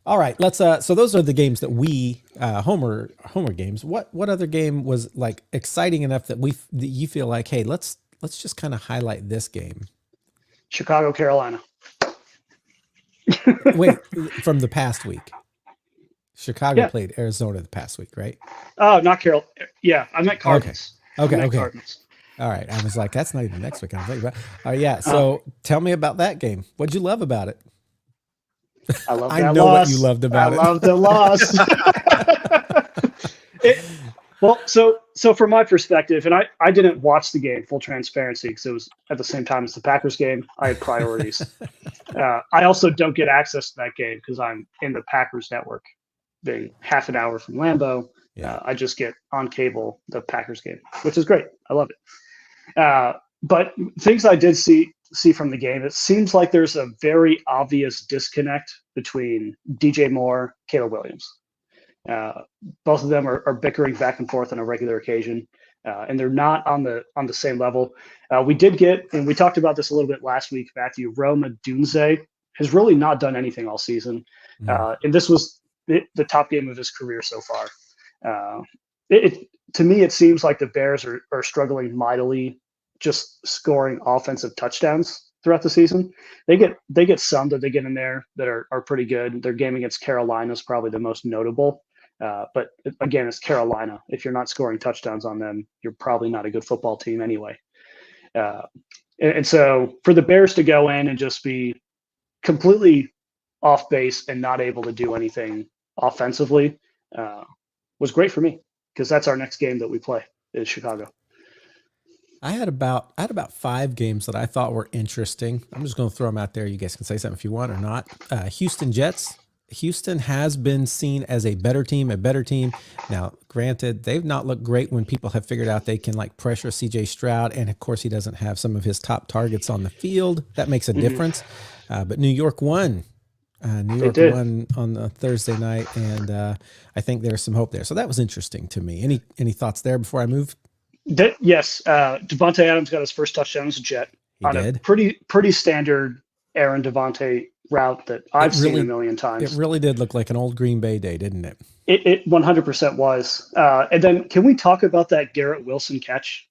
All right, let's so those are the games that we Homer games. What other game was like exciting enough that you feel like, hey, let's just kind of highlight this game? Chicago, Carolina. Wait, from the past week. Chicago Yeah. played Arizona the past week, right? Oh, not Carol. Yeah, I meant Cardinals. Okay. I meant Okay. Cardinals. All right. I was like, that's not even next week. I was thinking about. Yeah. So tell me about that game. What'd you love about it? I love I that know loss. what you loved about it. I love the loss. Well, so from my perspective, and I didn't watch the game, full transparency, because it was at the same time as the Packers game. I had priorities. I also don't get access to that game because I'm in the Packers network, being half an hour from Lambeau. Yeah. I just get on cable the Packers game, which is great. I love it. But things I did see from the game, it seems like there's a very obvious disconnect between DJ Moore, Caleb Williams. Both of them are bickering back and forth on a regular occasion, and they're not on the same level. We did get, and we talked about this a little bit last week, Matthew, Roma Dunze has really not done anything all season. And this was the top game of his career so far. To me, it seems like the Bears are struggling mightily just scoring offensive touchdowns throughout the season. They get some that they get in there that are pretty good. Their game against Carolina is probably the most notable. But again, it's Carolina. If you're not scoring touchdowns on them, you're probably not a good football team anyway. And so for the Bears to go in and just be completely off base and not able to do anything offensively was great for me, because that's our next game that we play is Chicago. I had about 5 games that I thought were interesting. I'm just going to throw them out there. You guys can say something if you want or not. Houston Jets. Houston has been seen as a better team. Now, granted, they've not looked great when people have figured out they can like pressure CJ Stroud. And of course, he doesn't have some of his top targets on the field. That makes a difference. But New York won. New York won on the Thursday night. And I think there's some hope there. So that was interesting to me. Any thoughts there before I move? Yes. Devontae Adams got his first touchdown as a Jet on a pretty standard Aaron Devontae route that I've seen a million times. It really did look like an old Green Bay day, didn't it? It 100% was. And then can we talk about that Garrett Wilson catch?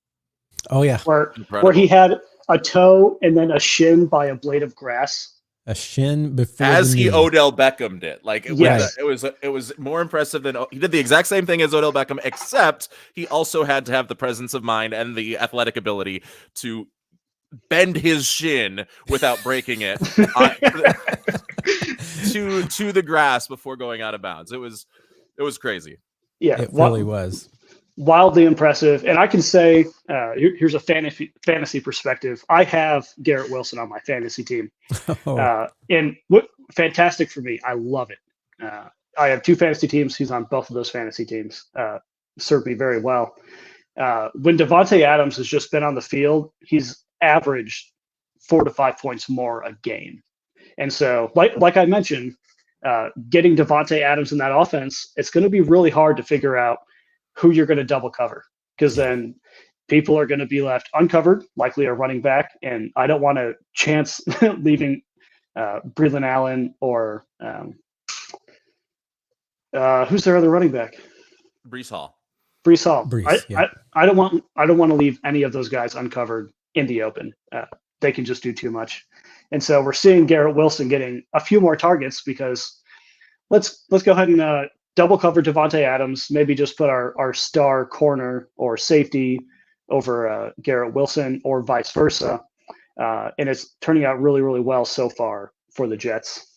Oh, yeah. Where he had a toe and then a shin by a blade of grass. A shin before as the he knee. Odell Beckham did. Like Yes. it was more impressive than he did the exact same thing as Odell Beckham, except he also had to have the presence of mind and the athletic ability to bend his shin without breaking it to the grass before going out of bounds. It was crazy. Yeah, it really was wildly impressive. And I can say, here's a fantasy perspective. I have Garrett Wilson on my fantasy team, and what fantastic for me. I love it. I have 2 fantasy teams. He's on both of those fantasy teams. Served me very well. When Devontae Adams has just been on the field, he's averaged 4 to 5 points more a game. And so, like I mentioned, getting Devontae Adams in that offense, it's going to be really hard to figure out who you're going to double cover, because then people are going to be left uncovered, likely a running back. And I don't want to chance leaving Breland Allen or who's their other running back? Breece Hall. I don't want to leave any of those guys uncovered in the open. They can just do too much. And so we're seeing Garrett Wilson getting a few more targets, because let's go ahead and double cover Devontae Adams, maybe just put our star corner or safety over Garrett Wilson or vice versa. And it's turning out really, really well so far for the Jets.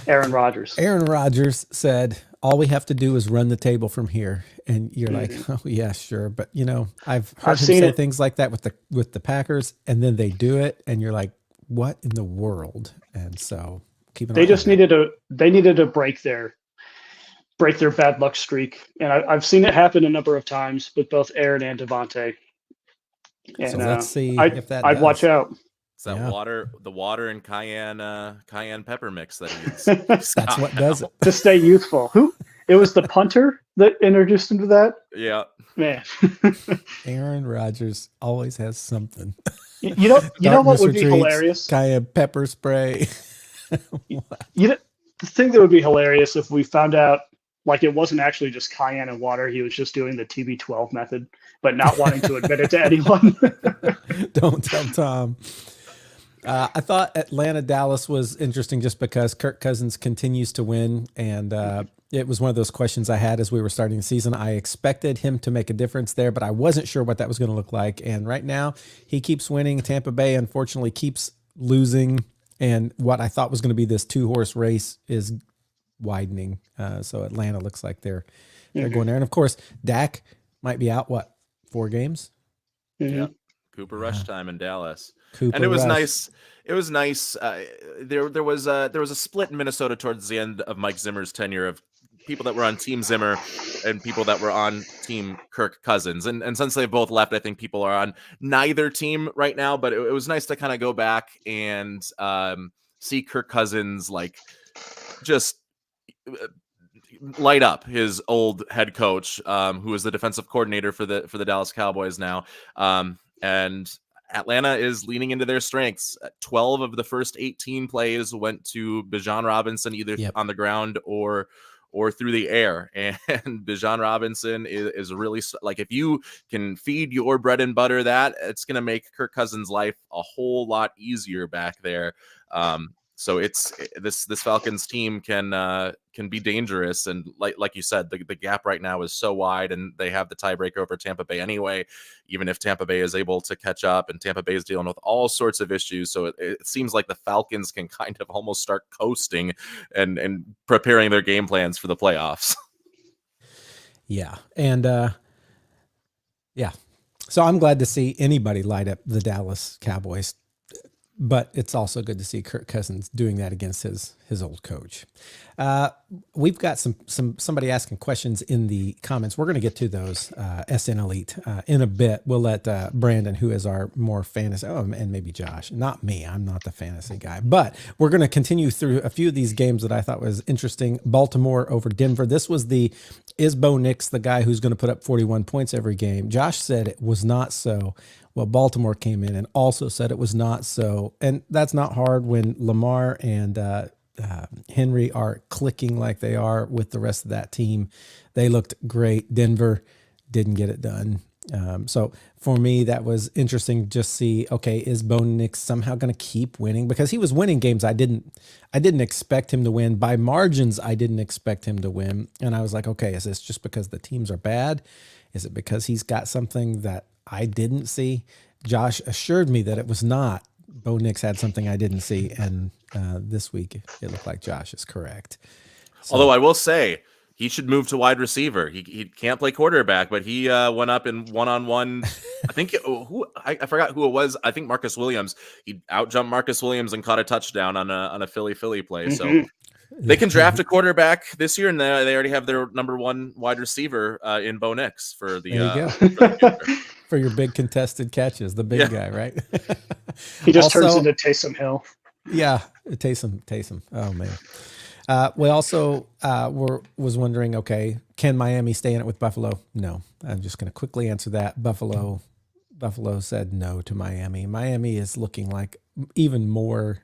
Aaron Rodgers. Aaron Rodgers said, all we have to do is run the table from here. And you're like, oh yeah, sure. But I've heard him say things like that with the Packers, and then they do it. And you're like, what in the world? And so they just needed to break their bad luck streak. And I've seen it happen a number of times with both Aaron and Devontae. And so let's see if that I'd watch out. It's that the water and cayenne pepper mix that he's that's what does it. To stay youthful. It was the punter that introduced him to that? Yeah. Man. Aaron Rodgers always has something. You know what would be hilarious? Cayenne pepper spray. The thing that would be hilarious if we found out, like, it wasn't actually just cayenne and water. He was just doing the TB12 method, but not wanting to admit it to anyone. Don't tell Tom. I thought Atlanta Dallas was interesting just because Kirk Cousins continues to win, and it was one of those questions I had as we were starting the season. I expected him to make a difference there, but I wasn't sure what that was going to look like. And right now, he keeps winning. Tampa Bay, unfortunately, keeps losing, and what I thought was going to be this 2-horse race is widening. So Atlanta looks like they're going there, and of course, Dak might be out 4 games. Yeah, Cooper Rush time in Dallas. Cooper and it was Rush. nice. It was nice. There was a split in Minnesota towards the end of Mike Zimmer's tenure of people that were on Team Zimmer and people that were on Team Kirk Cousins. And since they've both left, I think people are on neither team right now. But it was nice to kind of go back and see Kirk Cousins like just light up his old head coach, who is the defensive coordinator for the Dallas Cowboys now. And Atlanta is leaning into their strengths. 12 of the first 18 plays went to Bijan Robinson, either on the ground or through the air. And Bijan Robinson is really like, if you can feed your bread and butter that, it's going to make Kirk Cousins' life a whole lot easier back there. So it's this Falcons team can be dangerous, and like you said, the gap right now is so wide, and they have the tiebreaker over Tampa Bay anyway. Even if Tampa Bay is able to catch up, and Tampa Bay is dealing with all sorts of issues, so it seems like the Falcons can kind of almost start coasting and preparing their game plans for the playoffs. Yeah, and yeah, so I'm glad to see anybody light up the Dallas Cowboys. But it's also good to see Kirk Cousins doing that against his old coach. We've got somebody asking questions in the comments. We're going to get to those SN Elite in a bit. We'll let Brandon, who is our more fantasy, and maybe Josh, not me. I'm not the fantasy guy. But we're going to continue through a few of these games that I thought was interesting. Baltimore over Denver. This was is Bo Nix the guy who's going to put up 41 points every game? Josh said it was not so. Well, Baltimore came in and also said it was not so. And that's not hard when Lamar and Henry are clicking like they are with the rest of that team. They looked great. Denver didn't get it done. So for me, that was interesting. Just see, okay, is Bo Nix somehow going to keep winning? Because he was winning games I didn't expect him to win. By margins, I didn't expect him to win. And I was like, okay, is this just because the teams are bad? Is it because he's got something that I didn't see? Josh assured me that it was not. Bo Nix had something I didn't see, and this week it looked like Josh is correct. So, although I will say he should move to wide receiver. He can't play quarterback, but he went up in one-on-one. I think I forgot who it was. I think Marcus Williams. He outjumped Marcus Williams and caught a touchdown on a Philly play. So they can draft a quarterback this year, and they already have their number 1 wide receiver in Bo Nix for the. There you go. For your big contested catches, the big guy, right? He just turns into Taysom Hill. Yeah, Taysom. Oh man. We also was wondering, okay, can Miami stay in it with Buffalo? No. I'm just going to quickly answer that. Buffalo said no to Miami. Miami is looking like even more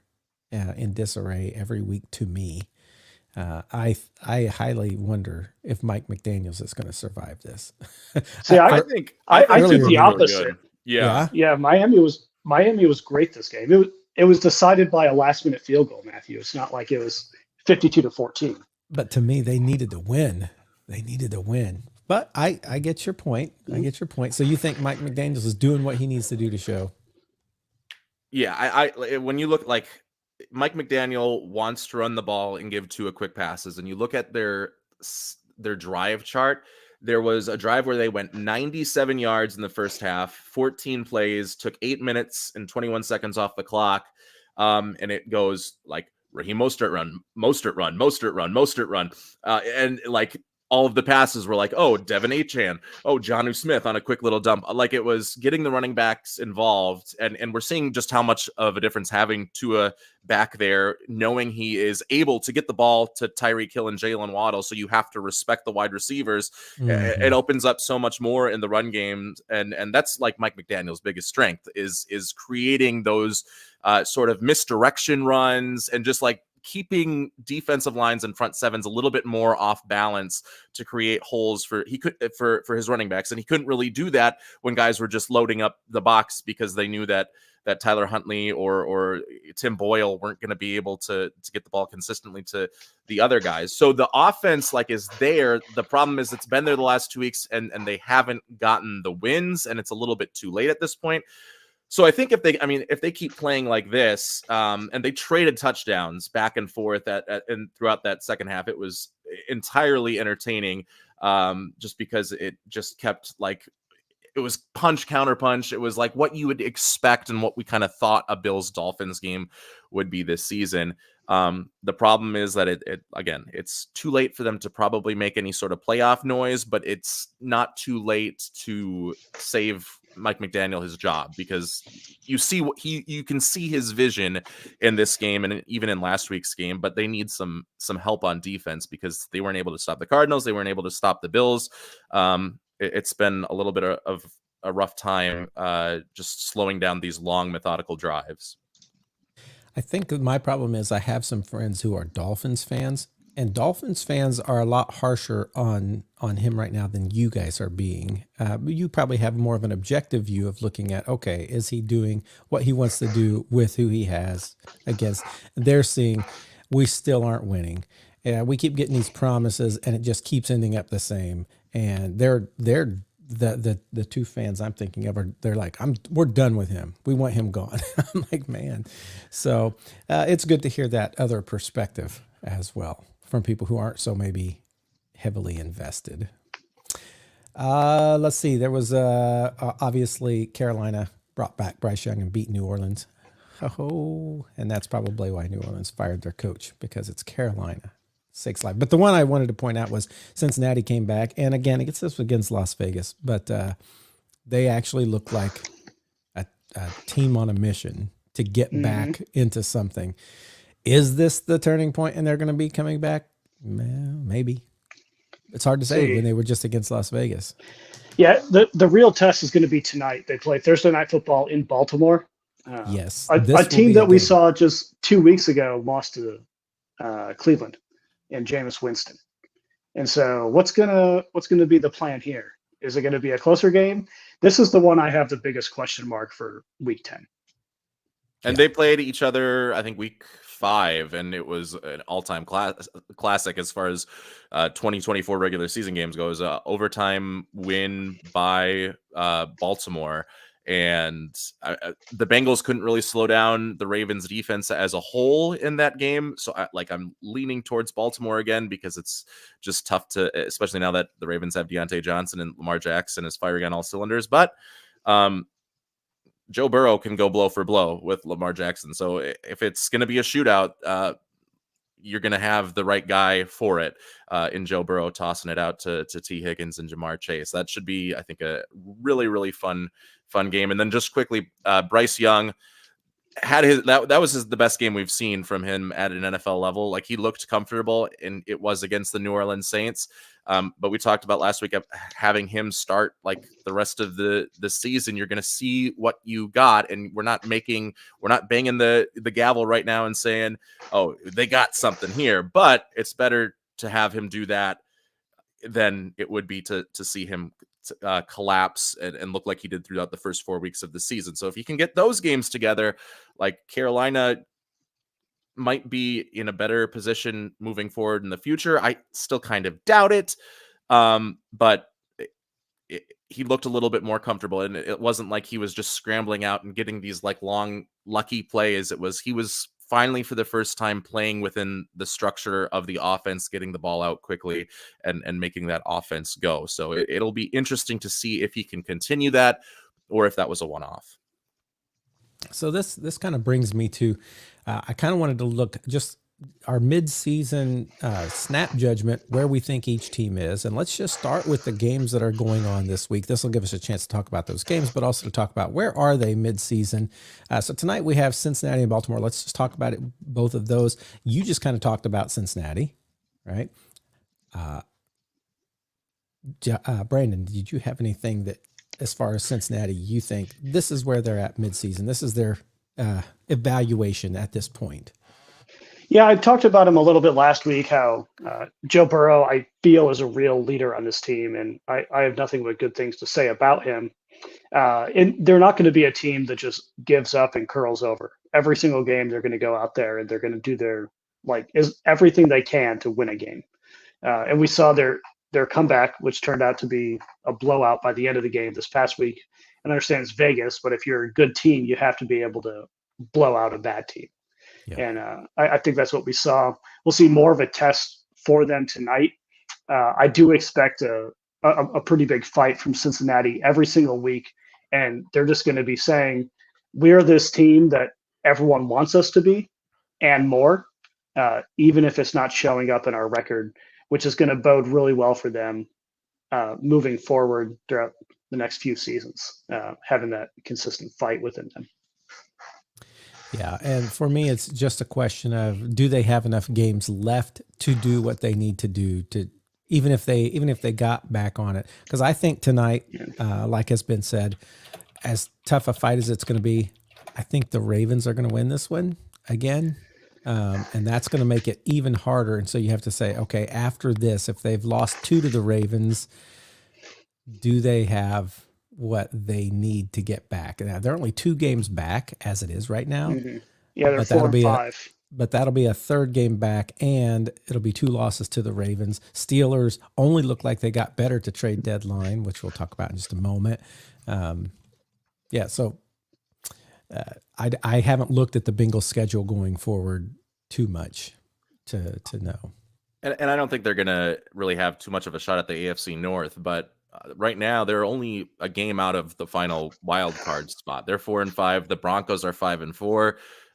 in disarray every week to me. I highly wonder if Mike McDaniels is going to survive this. See, I think the opposite. Yeah. Miami was great this game. It was decided by a last-minute field goal, Matthew. It's not like it was 52-14. But to me, they needed to win. But I get your point. So you think Mike McDaniels is doing what he needs to do to show? Yeah, I when you look like Mike McDaniel wants to run the ball and give Tua quick passes, and you look at their drive chart. There was a drive where they went 97 yards in the first half, 14 plays, took 8 minutes and 21 seconds off the clock, and it goes like Raheem Mostert run, and like all of the passes were like, oh, Devin Achane, oh, Jonnu Smith on a quick little dump. Like it was getting the running backs involved. And we're seeing just how much of a difference having Tua back there, knowing he is able to get the ball to Tyreek Hill and Jalen Waddle. So you have to respect the wide receivers. Mm-hmm. It opens up so much more in the run game. And that's like Mike McDaniel's biggest strength is creating those sort of misdirection runs and just like keeping defensive lines and front sevens a little bit more off balance to create holes for his running backs. And he couldn't really do that when guys were just loading up the box because they knew that Tyler Huntley or Tim Boyle weren't going to be able to get the ball consistently to the other guys. So the offense is there. The problem is it's been there the last 2 weeks and they haven't gotten the wins, and it's a little bit too late at this point. So I think if they keep playing like this, and they traded touchdowns back and forth and throughout that second half, it was entirely entertaining, just because it just kept it was punch, counter punch. It was like what you would expect and what we kind of thought a Bills-Dolphins game would be this season. The problem is that it's too late for them to probably make any sort of playoff noise, but it's not too late to save Mike McDaniel his job, because you can see his vision in this game and even in last week's game, but they need some help on defense because they weren't able to stop the Cardinals. They weren't able to stop the Bills. It's been a little bit of a rough time, just slowing down these long methodical drives. I think my problem is I have some friends who are Dolphins fans, and Dolphins fans are a lot harsher on him right now than you guys are being. You probably have more of an objective view of looking at, okay, is he doing what he wants to do with who he has against? They're seeing we still aren't winning. We keep getting these promises, and it just keeps ending up the same. And they're the two fans I'm thinking of they're like, we're done with him. We want him gone. I'm like, man. So it's good to hear that other perspective as well from people who aren't so maybe heavily invested. Let's see. There was obviously Carolina brought back Bryce Young and beat New Orleans. Oh, and that's probably why New Orleans fired their coach, because it's Carolina. Sakes life. But the one I wanted to point out was Cincinnati came back, and again, this was against Las Vegas, but they actually look like a team on a mission to get back into something. Is this the turning point and they're going to be coming back? Well, maybe. It's hard to say when they were just against Las Vegas. Yeah, the real test is going to be tonight. They play Thursday Night Football in Baltimore. Yes. A team that we saw just 2 weeks ago lost to Cleveland and Jameis Winston. And so what's gonna be the plan here? Is it going to be a closer game? This is the one I have the biggest question mark for Week 10. And they played each other, I think, Week 5, and it was an all-time classic as far as 2024 regular season games goes. Overtime win by Baltimore. And the Bengals couldn't really slow down the Ravens defense as a whole in that game. So I'm leaning towards Baltimore again, because it's just tough to, especially now that the Ravens have Deontay Johnson and Lamar Jackson is firing on all cylinders. But Joe Burrow can go blow for blow with Lamar Jackson. So if it's going to be a shootout, you're going to have the right guy for it in Joe Burrow tossing it out to T. Higgins and Jamar Chase. That should be, I think, a really, really fun game. And then just quickly, Bryce Young had that was the best game we've seen from him at an NFL level. Like, he looked comfortable, and it was against the New Orleans Saints. But we talked about last week of having him start like the rest of the season. You're going to see what you got, and we're not banging the gavel right now and saying, oh, they got something here. But it's better to have him do that than it would be to see him collapse and look like he did throughout the first 4 weeks of the season. So if you can get those games together, like, Carolina might be in a better position moving forward in the future. I still kind of doubt it. But he looked a little bit more comfortable, and it wasn't like he was just scrambling out and getting these like long lucky plays. He was finally, for the first time, playing within the structure of the offense, getting the ball out quickly and making that offense go. So it'll be interesting to see if he can continue that, or if that was a one-off. So this kind of brings me to, I kind of wanted to look just our mid-season snap judgment, where we think each team is. And let's just start with the games that are going on this week. This will give us a chance to talk about those games, but also to talk about where are they mid-season. So tonight we have Cincinnati and Baltimore. Let's just talk about both of those. You just kind of talked about Cincinnati, right? Brandon, did you have anything that, as far as Cincinnati, you think this is where they're at mid-season? This is their evaluation at this point. Yeah, I talked about him a little bit last week, how Joe Burrow, I feel, is a real leader on this team, and I have nothing but good things to say about him. And they're not going to be a team that just gives up and curls over. Every single game, they're going to go out there and they're going to do is everything they can to win a game. And we saw their comeback, which turned out to be a blowout by the end of the game this past week. And I understand it's Vegas, but if you're a good team, you have to be able to blow out a bad team. Yeah. And I think that's what we saw. We'll see more of a test for them tonight. I do expect a pretty big fight from Cincinnati every single week. And they're just going to be saying, we're this team that everyone wants us to be and more, even if it's not showing up in our record, which is going to bode really well for them moving forward throughout the next few seasons, having that consistent fight within them. Yeah, and for me, it's just a question of, do they have enough games left to do what they need to do to, even if they got back on it? Because I think tonight, like has been said, as tough a fight as it's going to be, I think the Ravens are going to win this one again, and that's going to make it even harder. And so you have to say, okay, after this, if they've lost 2 to the Ravens, do they have what they need to get back? Now, they're only 2 games back as it is right now. Mm-hmm. Yeah, they're 4-5. But that'll be a 3rd game back, and it'll be 2 losses to the Ravens. Steelers only look like they got better to trade deadline, which we'll talk about in just a moment. So I haven't looked at the Bengals schedule going forward too much to know. And I don't think they're going to really have too much of a shot at the AFC North, but right now they're only a game out of the final wild card spot. They're 4-5. The Broncos are 5-4.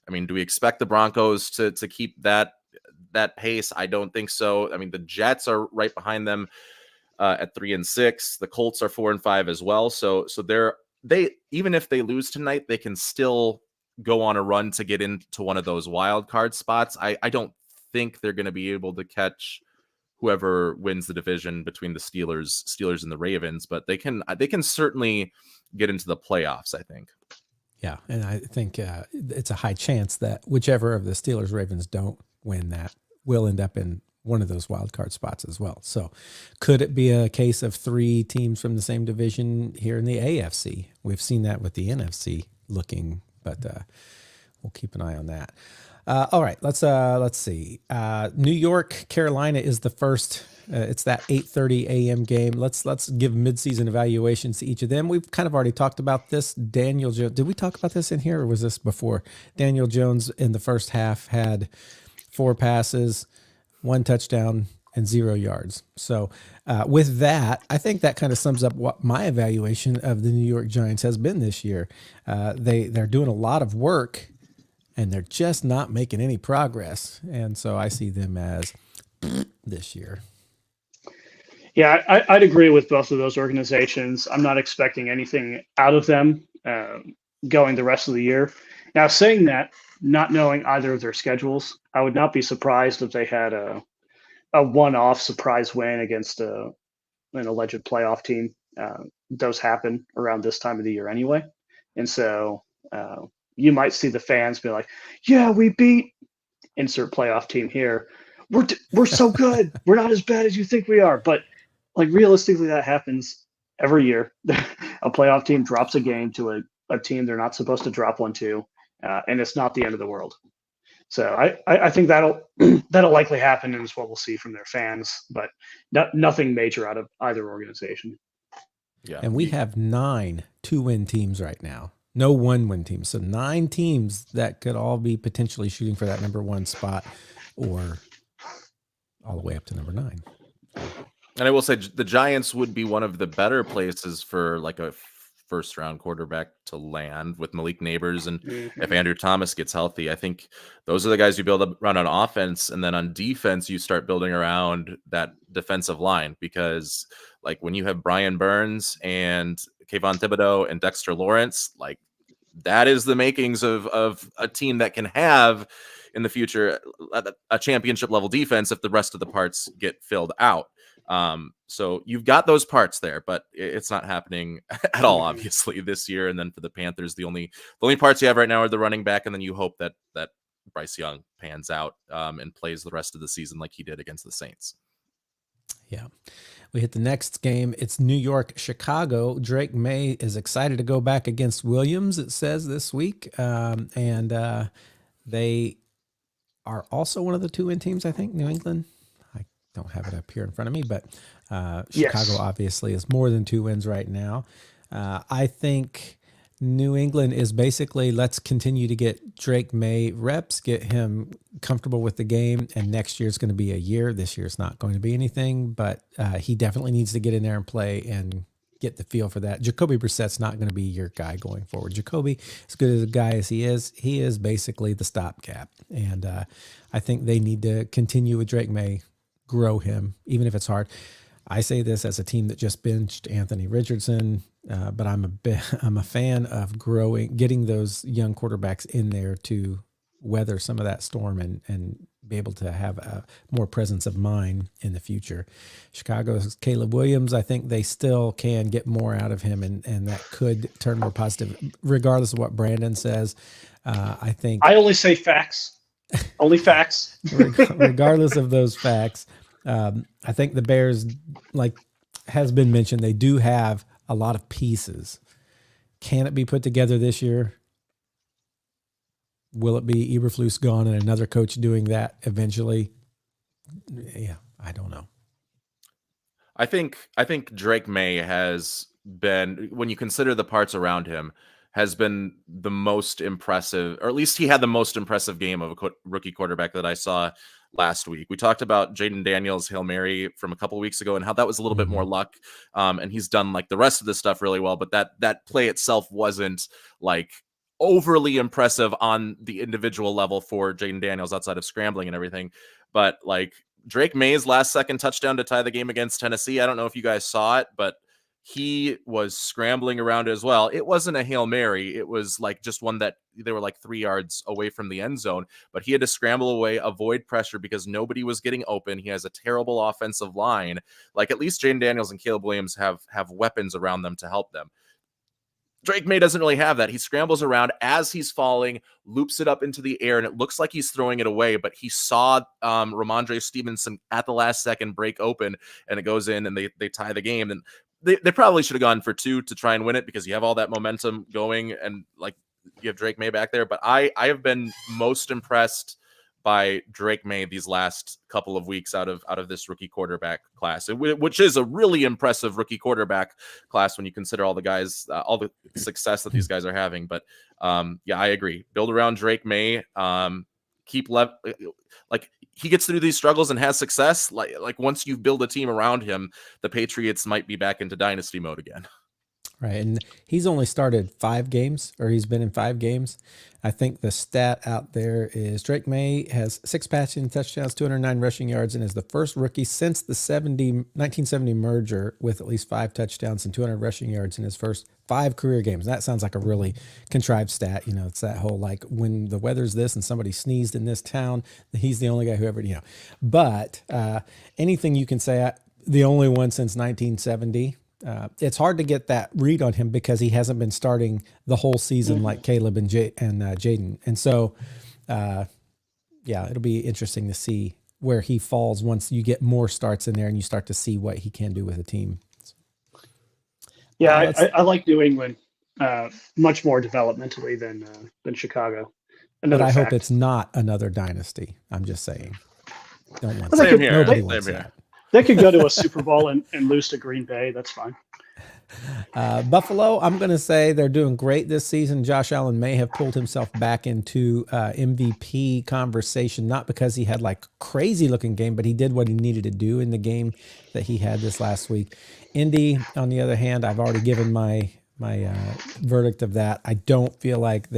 I mean, do we expect the Broncos to keep that pace? I don't think so. I mean, the Jets are right behind them at 3-6. The Colts are 4-5 as well. So they even if they lose tonight, they can still go on a run to get into one of those wild card spots. I don't think they're going to be able to catch whoever wins the division between the Steelers and the Ravens, but they can certainly get into the playoffs, I think. Yeah, and I think it's a high chance that whichever of the Steelers Ravens don't win that will end up in one of those wild card spots as well. So could it be a case of 3 teams from the same division here in the AFC? We've seen that with the NFC looking, but we'll keep an eye on that. All right, let's see. New York, Carolina is the first. It's that 8:30 a.m. game. Let's give midseason evaluations to each of them. We've kind of already talked about this. Daniel Jones. Did we talk about this in here, or was this before? Daniel Jones in the first half had 4 passes, 1 touchdown, and 0 yards. So with that, I think that kind of sums up what my evaluation of the New York Giants has been this year. They're doing a lot of work, and they're just not making any progress. And so I see them as this year. Yeah, I'd agree with both of those organizations. I'm not expecting anything out of them going the rest of the year. Now, saying that, not knowing either of their schedules, I would not be surprised if they had a one-off surprise win against an alleged playoff team. Those happen around this time of the year anyway. And so you might see the fans be like, yeah, we beat insert playoff team here. We're so good. We're not as bad as you think we are. But like realistically, that happens every year. A playoff team drops a game to a team they're not supposed to drop one to, and it's not the end of the world. So I think that'll likely happen, and is what we'll see from their fans. But nothing major out of either organization. Yeah, and we have 9 2-win teams right now. No 1-win teams. So 9 teams that could all be potentially shooting for that number 1 spot, or all the way up to number 9. And I will say the Giants would be one of the better places for like a first-round quarterback to land with Malik Neighbors. And if Andrew Thomas gets healthy, I think those are the guys you build around on offense. And then on defense, you start building around that defensive line, because like when you have Brian Burns and Kayvon Thibodeau and Dexter Lawrence, like that is the makings of a team that can have in the future a championship level defense if the rest of the parts get filled out. So you've got those parts there, but it's not happening at all, obviously, this year. And then for the Panthers, the only parts you have right now are the running back, and then you hope that Bryce Young pans out and plays the rest of the season like he did against the Saints. Yeah. We hit the next game. It's New York, Chicago. Drake May is excited to go back against Williams, it says this week. And they are also one of the 2-win teams, I think, New England. I don't have it up here in front of me, but Chicago obviously is more than 2 wins right now. I think New England is basically, let's continue to get Drake May reps, get him comfortable with the game, and next year's going to be a year. This year's not going to be anything, but he definitely needs to get in there and play and get the feel for that. Jacoby Brissett's not going to be your guy going forward. Jacoby, as good as a guy as he is basically the stopgap. And I think they need to continue with Drake May, grow him, even if it's hard. I say this as a team that just benched Anthony Richardson, but I'm a fan of getting those young quarterbacks in there to weather some of that storm and be able to have a more presence of mind in the future. Chicago's Caleb Williams, I think they still can get more out of him, and that could turn more positive, regardless of what Brandon says. I think I only say facts, only facts. Regardless of those facts, I think the Bears, like has been mentioned, they do have a lot of pieces. Can it be put together this year? Will it be Eberflus gone and another coach doing that eventually? Yeah, I don't know. I think Drake May has been, when you consider the parts around him, has been the most impressive, or at least he had the most impressive game of a rookie quarterback that I saw last week. We talked about Jaden Daniels' Hail Mary from a couple of weeks ago and how that was a little bit more luck. And he's done like the rest of this stuff really well, but that play itself wasn't like overly impressive on the individual level for Jaden Daniels outside of scrambling and everything. But like Drake May's last second touchdown to tie the game against Tennessee, I don't know if you guys saw it, but he was scrambling around as well. It wasn't a Hail Mary. It was like just one that they were like 3 yards away from the end zone, but he had to scramble away, avoid pressure because nobody was getting open. He has a terrible offensive line. Like at least Jaden Daniels and Caleb Williams have weapons around them to help them. Drake May doesn't really have that. He scrambles around as he's falling, loops it up into the air, and it looks like he's throwing it away, but he saw Ramondre Stevenson at the last second break open, and it goes in, and they tie the game. And they probably should have gone for 2 to try and win it because you have all that momentum going, and like you have Drake May back there. But I have been most impressed by Drake May these last couple of weeks out of this rookie quarterback class, which is a really impressive rookie quarterback class when you consider all the guys, all the success that these guys are having. But yeah, I agree. Build around Drake May. Like he gets through these struggles and has success. Like once you build a team around him, the Patriots might be back into dynasty mode again. Right. And he's only started 5 games, or he's been in 5 games. I think the stat out there is Drake May has 6 passing touchdowns, 209 rushing yards, and is the first rookie since the 1970 merger with at least 5 touchdowns and 200 rushing yards in his first 5 career games. That sounds like a really contrived stat. You know, it's that whole, like, when the weather's this and somebody sneezed in this town, he's the only guy who ever, you know. But anything you can say, the only one since 1970. It's hard to get that read on him because he hasn't been starting the whole season like Caleb and Jaden. And so, yeah, it'll be interesting to see where he falls once you get more starts in there and you start to see what he can do with a team. Yeah, I like New England much more developmentally than Chicago. But I hope it's not another dynasty. I'm just saying. Don't want Same here. Nobody wants that. They could go to a Super Bowl and lose to Green Bay. That's fine. Buffalo, I'm going to say they're doing great this season. Josh Allen may have pulled himself back into MVP conversation, not because he had like crazy looking game, but he did what he needed to do in the game that he had this last week. Indy, on the other hand, I've already given my verdict of that. I don't feel like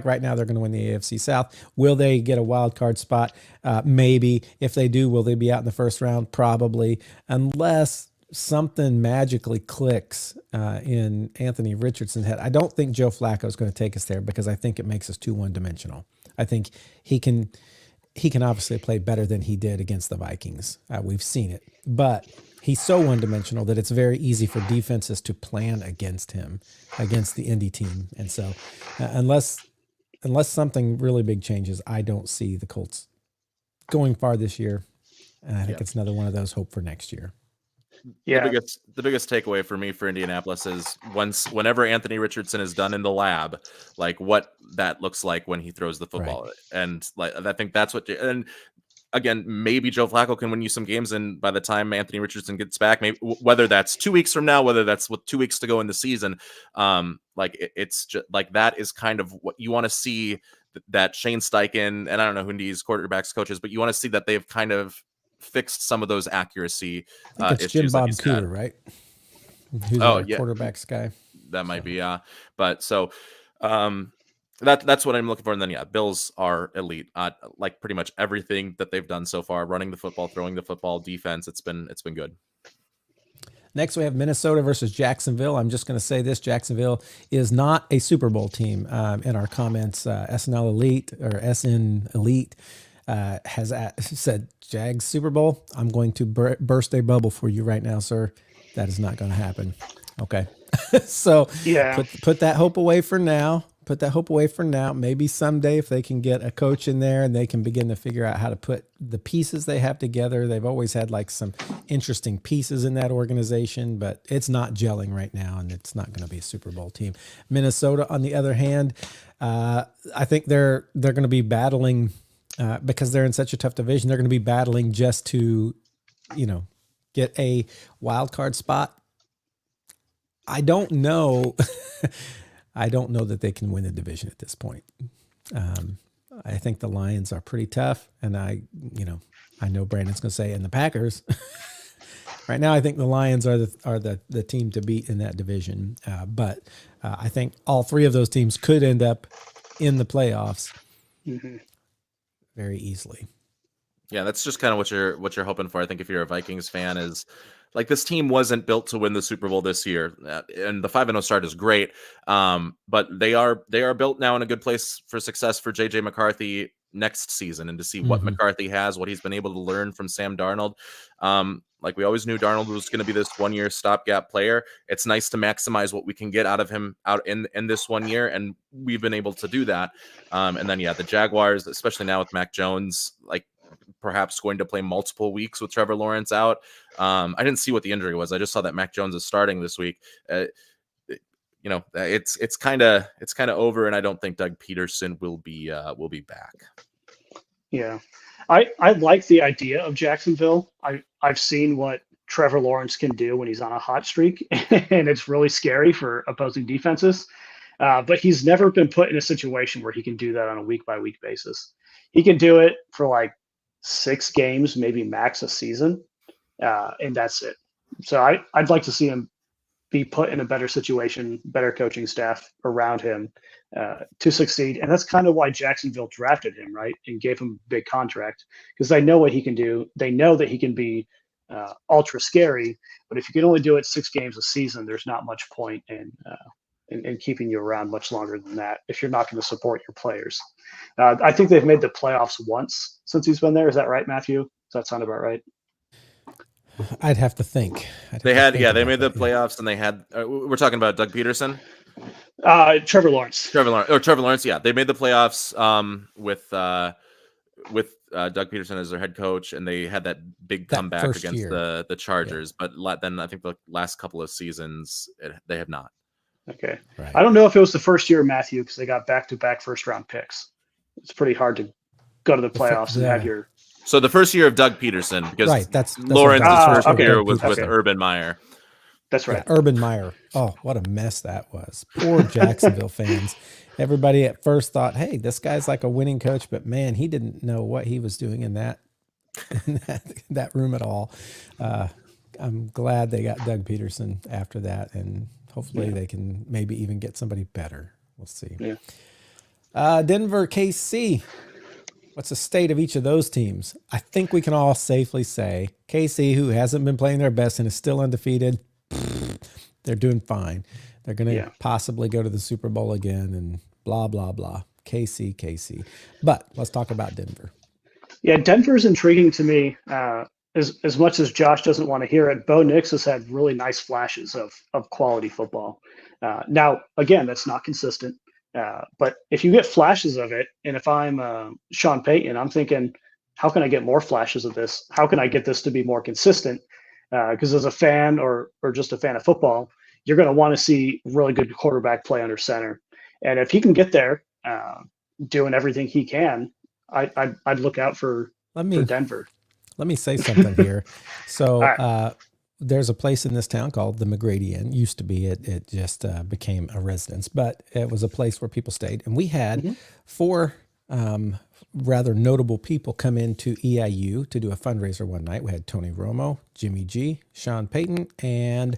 right now they're going to win the AFC South. Will they get a wild card spot? Maybe. If they do, will they be out in the first round? Probably. Unless something magically clicks in Anthony Richardson's head. I don't think Joe Flacco is going to take us there because I think it makes us too one-dimensional. I think he can obviously play better than he did against the Vikings. We've seen it. But he's so one-dimensional that it's very easy for defenses to plan against him, against the Indy team. And so unless unless something really big changes, I don't see the Colts going far this year. And I think it's another one of those hope for next year. Yeah. The biggest takeaway for me for Indianapolis is whenever Anthony Richardson is done in the lab, like what that looks like when he throws the football. Right. And like I think that's what and again, maybe Joe Flacco can win you some games, and by the time Anthony Richardson gets back, maybe whether that's 2 weeks from now, whether that's with 2 weeks to go in the season, it's just like that is kind of what you want to see, that Shane Steichen, and I don't know who Indy's quarterbacks coaches, but you want to see that they've kind of fixed some of those accuracy issues. Jim Bob Cooter, right? Who's our quarterbacks guy? That might be, but so that's what I'm looking for. And then Bills are elite. Like pretty much everything that they've done so far, running the football, throwing the football, defense, it's been good. Next, we have Minnesota versus Jacksonville. I'm just going to say this: Jacksonville is not a Super Bowl team. In our comments, SNL Elite or SN Elite has said Jags Super Bowl. I'm going to burst a bubble for you right now, sir. That is not going to happen. Okay. So put that hope away for now. Put that hope away for now. Maybe someday if they can get a coach in there and they can begin to figure out how to put the pieces they have together. They've always had like some interesting pieces in that organization, but it's not gelling right now, and it's not going to be a Super Bowl team. Minnesota, on the other hand, I think they're going to be battling because they're in such a tough division. They're going to be battling just to, get a wild card spot. I don't know. I don't know that they can win the division at this point. I think the Lions are pretty tough, and I know Brandon's going to say, and the Packers. Right now, I think the Lions are the team to beat in that division. But I think all three of those teams could end up in the playoffs very easily. Yeah, that's just kind of what you're hoping for. I think if you're a Vikings fan, is like this team wasn't built to win the Super Bowl this year, and the 5-0 start is great. But they are built now in a good place for success for JJ McCarthy next season, and to see what McCarthy has, what he's been able to learn from Sam Darnold. Like we always knew Darnold was going to be this 1 year stopgap player. It's nice to maximize what we can get out of him out in this 1 year, and we've been able to do that. And then the Jaguars, especially now with Mac Jones, like perhaps going to play multiple weeks with Trevor Lawrence out. I didn't see what the injury was. I just saw that Mac Jones is starting this week. It's kind of over, and I don't think Doug Peterson will be back. Yeah, I like the idea of Jacksonville. I've seen what Trevor Lawrence can do when he's on a hot streak, and it's really scary for opposing defenses. But he's never been put in a situation where he can do that on a week-by-week basis. He can do it for like 6 games, maybe max a season, and that's it. So I'd like to see him be put in a better situation, better coaching staff around him to succeed. And that's kind of why Jacksonville drafted him, right, and gave him a big contract, because they know what he can do. They know that he can be ultra scary, but if you can only do it 6 games a season, there's not much point in keeping you around much longer than that if you're not going to support your players. I think they've made the playoffs once since he's been there. Is that right, Matthew? Does that sound about right? I'd have to think. They made the playoffs, and they had. We're talking about Doug Peterson, Trevor Lawrence. Trevor Lawrence. Yeah, they made the playoffs with Doug Peterson as their head coach, and they had that big comeback against the Chargers. Yeah. But then I think the last couple of seasons they have not. Okay. Right. I don't know if it was the first year, Matthew, because they got back-to-back first-round picks. It's pretty hard to go to the playoffs and have your. So the first year of Doug Peterson, because that's Lawrence's first year was with Urban Meyer. That's right. Yeah, Urban Meyer. Oh, what a mess that was. Poor Jacksonville fans. Everybody at first thought, hey, this guy's like a winning coach, but man, he didn't know what he was doing in that room at all. I'm glad they got Doug Peterson after that, and hopefully they can maybe even get somebody better. We'll see. Yeah. Denver, KC. What's the state of each of those teams? I think we can all safely say KC, who hasn't been playing their best and is still undefeated, they're doing fine. They're going to possibly go to the Super Bowl again and blah, blah, blah. KC. But let's talk about Denver. Yeah, Denver's intriguing to me. As much as Josh doesn't want to hear it, Bo Nix has had really nice flashes of quality football. Now, again, that's not consistent. But if you get flashes of it, and if I'm Sean Payton, I'm thinking, how can I get more flashes of this? How can I get this to be more consistent? Because as a fan or just a fan of football, you're going to want to see really good quarterback play under center. And if he can get there, doing everything he can, I'd look out for Denver. Let me say something here. So right. There's a place in this town called the McGrady Inn. Used to be, it just became a residence, but it was a place where people stayed. And we had four rather notable people come into EIU to do a fundraiser one night. We had Tony Romo, Jimmy G, Sean Payton, and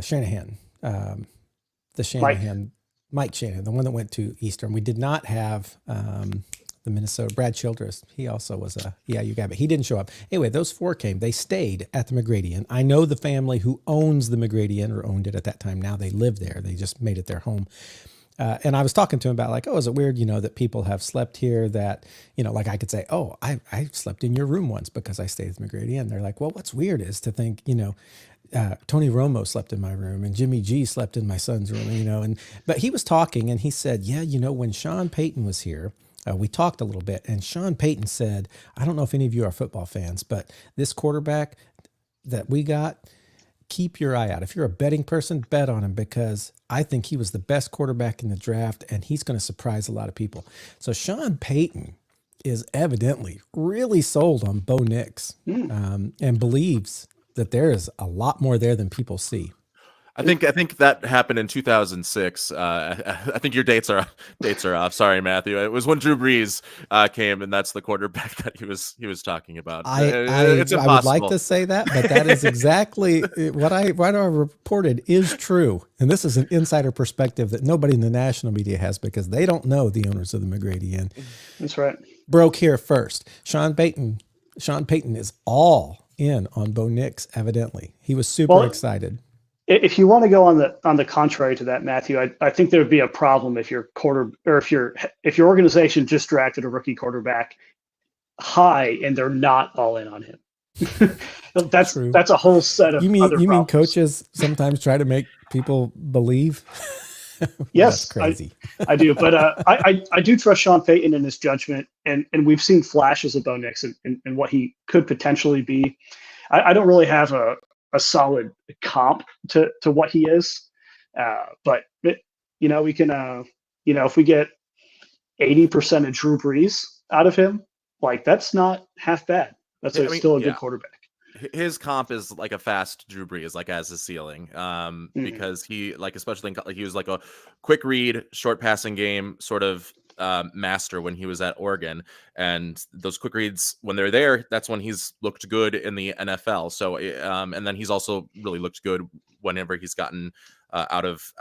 Shanahan. The Shanahan, Mike Shanahan, the one that went to Eastern. We did not have the Minnesota, Brad Childress. He also was a EIU guy, but he didn't show up. Anyway, those four came. They stayed at the McGrady Inn. I know the family who owns the McGrady Inn, or owned it at that time. Now they live there. They just made it their home. And I was talking to him about like, oh, is it weird, that people have slept here that, like I could say, oh, I slept in your room once because I stayed at the McGrady Inn. They're like, well, what's weird is to think, Tony Romo slept in my room and Jimmy G slept in my son's room, but he was talking and he said, yeah, when Sean Payton was here, we talked a little bit, and Sean Payton said, I don't know if any of you are football fans, but this quarterback that we got, keep your eye out. If you're a betting person, bet on him because I think he was the best quarterback in the draft and he's going to surprise a lot of people. So Sean Payton is evidently really sold on Bo Nix and believes that there is a lot more there than people see. I think that happened in 2006. I think your dates are off. Sorry, Matthew. It was when Drew Brees came, and that's the quarterback that he was talking about. It's impossible. I would like to say that, but that is exactly what I reported is true. And this is an insider perspective that nobody in the national media has because they don't know the owners of the McGrady Inn. That's right. Broke here first. Sean Payton is all in on Bo Nix. Evidently, he was super excited. If you want to go on the contrary to that, Matthew, I think there would be a problem if your if your organization just drafted a rookie quarterback high and they're not all in on him. That's a whole set of you mean mean coaches sometimes try to make people believe? Yes, that's crazy. I do, but I do trust Sean Payton in his judgment, and we've seen flashes of Bo Nix and what he could potentially be. I don't really have a solid comp to what he is. But we can, if we get 80% of Drew Brees out of him, like that's not half bad. That's still a good quarterback. His comp is like a fast Drew Brees, like as a ceiling, because he especially he was like a quick read, short passing game sort of master when he was at Oregon, and those quick reads when they're there, that's when he's looked good in the NFL. So and then he's also really looked good whenever he's gotten out of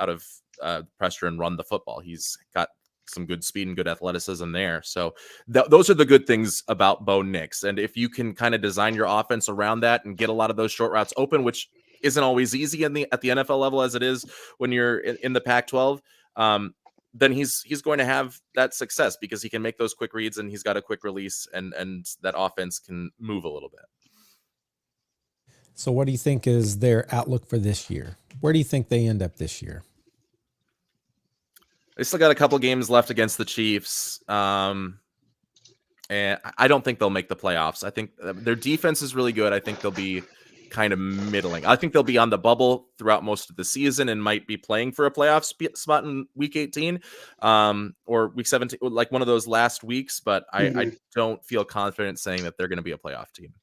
pressure and run the football. He's got some good speed and good athleticism there. So those are the good things about Bo Nix. And if you can kind of design your offense around that and get a lot of those short routes open, which isn't always easy at the NFL level as it is when you're in the Pac-12, then he's going to have that success because he can make those quick reads and he's got a quick release and that offense can move a little bit. So what do you think is their outlook for this year? Where do you think they end up this year? They still got a couple games left against the Chiefs. And I don't think they'll make the playoffs. I think their defense is really good. I think they'll be kind of middling. I think they'll be on the bubble throughout most of the season and might be playing for a playoff spot in week 18 or week 17, like one of those last weeks. But I don't feel confident saying that they're going to be a playoff team.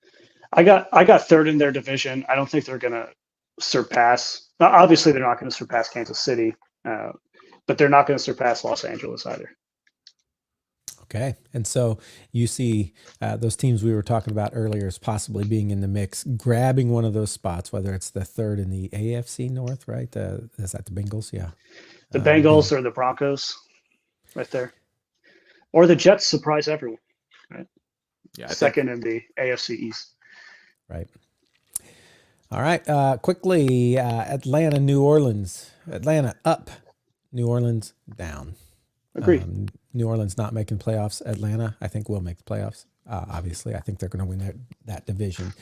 I got third in their division. I don't think they're going to surpass. Obviously, they're not going to surpass Kansas City, but they're not going to surpass Los Angeles either. Okay. And so you see those teams we were talking about earlier as possibly being in the mix, grabbing one of those spots, whether it's the third in the AFC North, right? Is that the Bengals? Yeah. The Bengals or the Broncos right there. Or the Jets surprise everyone, right? Yeah. Second in the AFC East. Right. All right. Quickly, Atlanta, New Orleans. Atlanta up, New Orleans down. Agreed. New Orleans not making playoffs. Atlanta, I think, will make the playoffs. Obviously, I think they're going to win that division.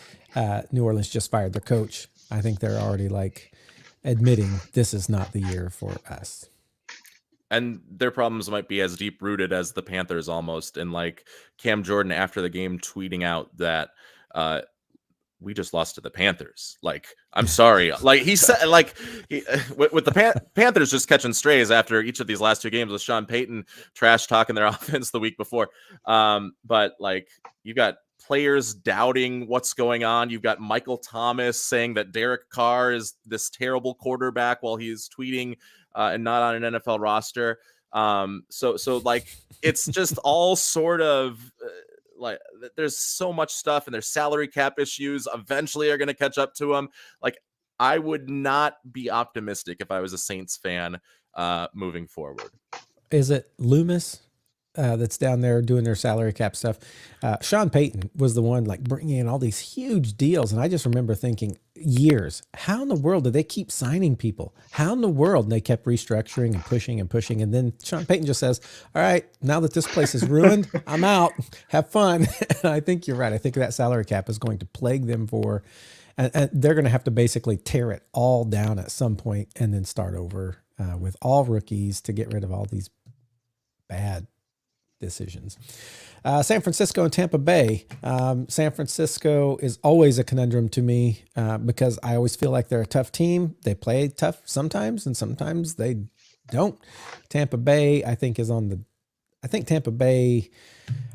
New Orleans just fired their coach. I think they're already admitting this is not the year for us. And their problems might be as deep rooted as the Panthers almost. And like Cam Jordan after the game tweeting out that we just lost to the Panthers. Like, I'm sorry. Like he said, like with the Panthers just catching strays after each of these last two games with Sean Payton trash talking their offense the week before. But like you got players doubting what's going on. You've got Michael Thomas saying that Derek Carr is this terrible quarterback while he's tweeting and not on an NFL roster. So like it's just all sort of like there's so much stuff, and their salary cap issues eventually are going to catch up to them. Like I would not be optimistic if I was a Saints fan moving forward. Is it Loomis that's down there doing their salary cap stuff? Sean Payton was the one like bringing in all these huge deals. And I just remember thinking years, how in the world did they keep signing people? How in the world? And they kept restructuring and pushing and pushing. And then Sean Payton just says, all right, now that this place is ruined, I'm out. Have fun. And I think you're right. I think that salary cap is going to plague them and they're going to have to basically tear it all down at some point and then start over with all rookies to get rid of all these bad decisions. San Francisco and Tampa Bay. San Francisco is always a conundrum to me because I always feel like they're a tough team. They play tough sometimes, and sometimes they don't. Tampa Bay, I think Tampa Bay.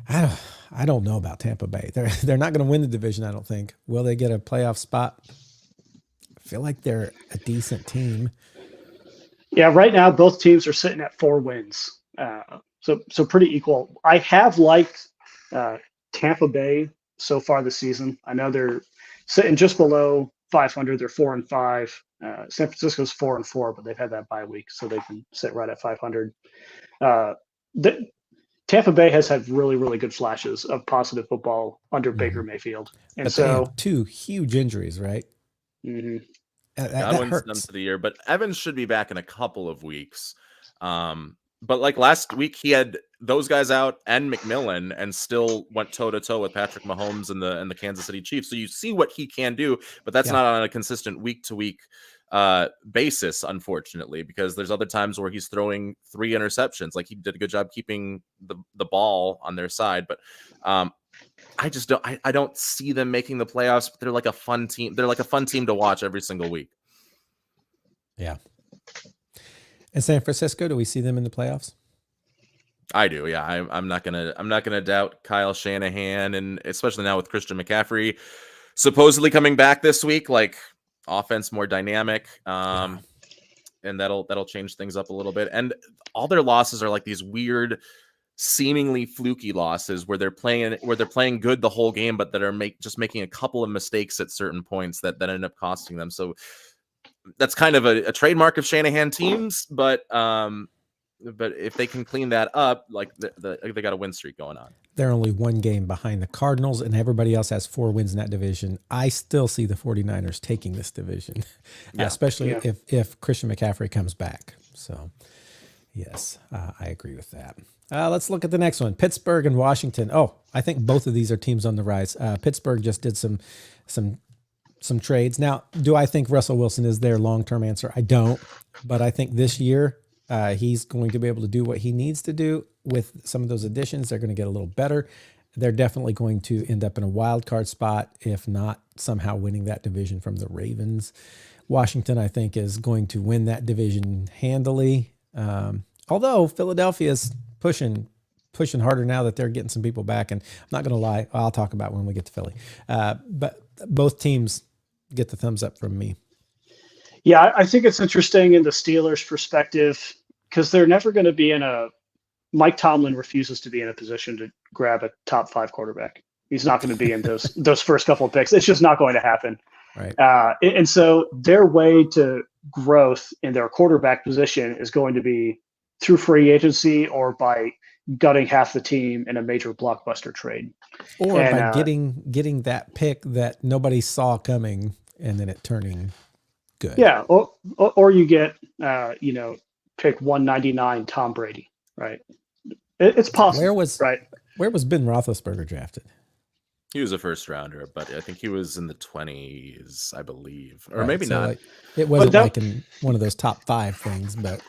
I don't know about Tampa Bay. They're not going to win the division. I don't think. Will they get a playoff spot? I feel like they're a decent team. Yeah, right now both teams are sitting at 4 wins. So pretty equal. I have liked Tampa Bay so far this season. I know they're sitting just below 500. They're 4-5. San Francisco's 4-4, but they've had that bye week, so they can sit right at 500. Tampa Bay has had really, really good flashes of positive football under Baker Mayfield, and but so they have 2 huge injuries, right? Mm-hmm. Godwin's done for the year, but Evans should be back in a couple of weeks. But like last week, he had those guys out and McMillan, and still went toe to toe with Patrick Mahomes and the Kansas City Chiefs. So you see what he can do, but that's not on a consistent week to week basis, unfortunately, because there's other times where he's throwing 3 interceptions. Like he did a good job keeping the ball on their side, but I just don't see them making the playoffs. But they're like a fun team. They're like a fun team to watch every single week. Yeah. And San Francisco, do we see them in the playoffs? I do. Yeah. I'm not gonna doubt Kyle Shanahan, and especially now with Christian McCaffrey supposedly coming back this week, like offense more dynamic. And that'll change things up a little bit. And all their losses are like these weird, seemingly fluky losses where they're playing good the whole game, but that are just making a couple of mistakes at certain points that end up costing them. So that's kind of a trademark of Shanahan teams, but if they can clean that up, like they got a win streak going on. They're only 1 game behind the Cardinals, and everybody else has 4 wins in that division. I still see the 49ers taking this division, especially if Christian McCaffrey comes back. So yes, I agree with that. Let's look at the next one. Pittsburgh and Washington. Oh, I think both of these are teams on the rise. Pittsburgh just did some trades. Now, do I think Russell Wilson is their long-term answer? I don't, but I think this year he's going to be able to do what he needs to do with some of those additions. They're going to get a little better. They're definitely going to end up in a wild card spot, if not somehow winning that division from the Ravens. Washington, I think, is going to win that division handily. Although Philadelphia is pushing harder now that they're getting some people back. And I'm not going to lie, I'll talk about when we get to Philly. But both teams get the thumbs up from me. Yeah, I think it's interesting in the Steelers' perspective because they're never going to be Mike Tomlin refuses to be in a position to grab a top 5 quarterback. He's not going to be in those first couple of picks. It's just not going to happen. Right. And so their way to growth in their quarterback position is going to be through free agency or by gutting half the team in a major blockbuster trade. Or by getting that pick that nobody saw coming and then it turning good. Yeah. Or you get, pick 199 Tom Brady, right? It's possible. Where was Ben Roethlisberger drafted? He was a first rounder, but I think he was in the 20s, I believe, or maybe not. It wasn't like in one of those top 5 things, but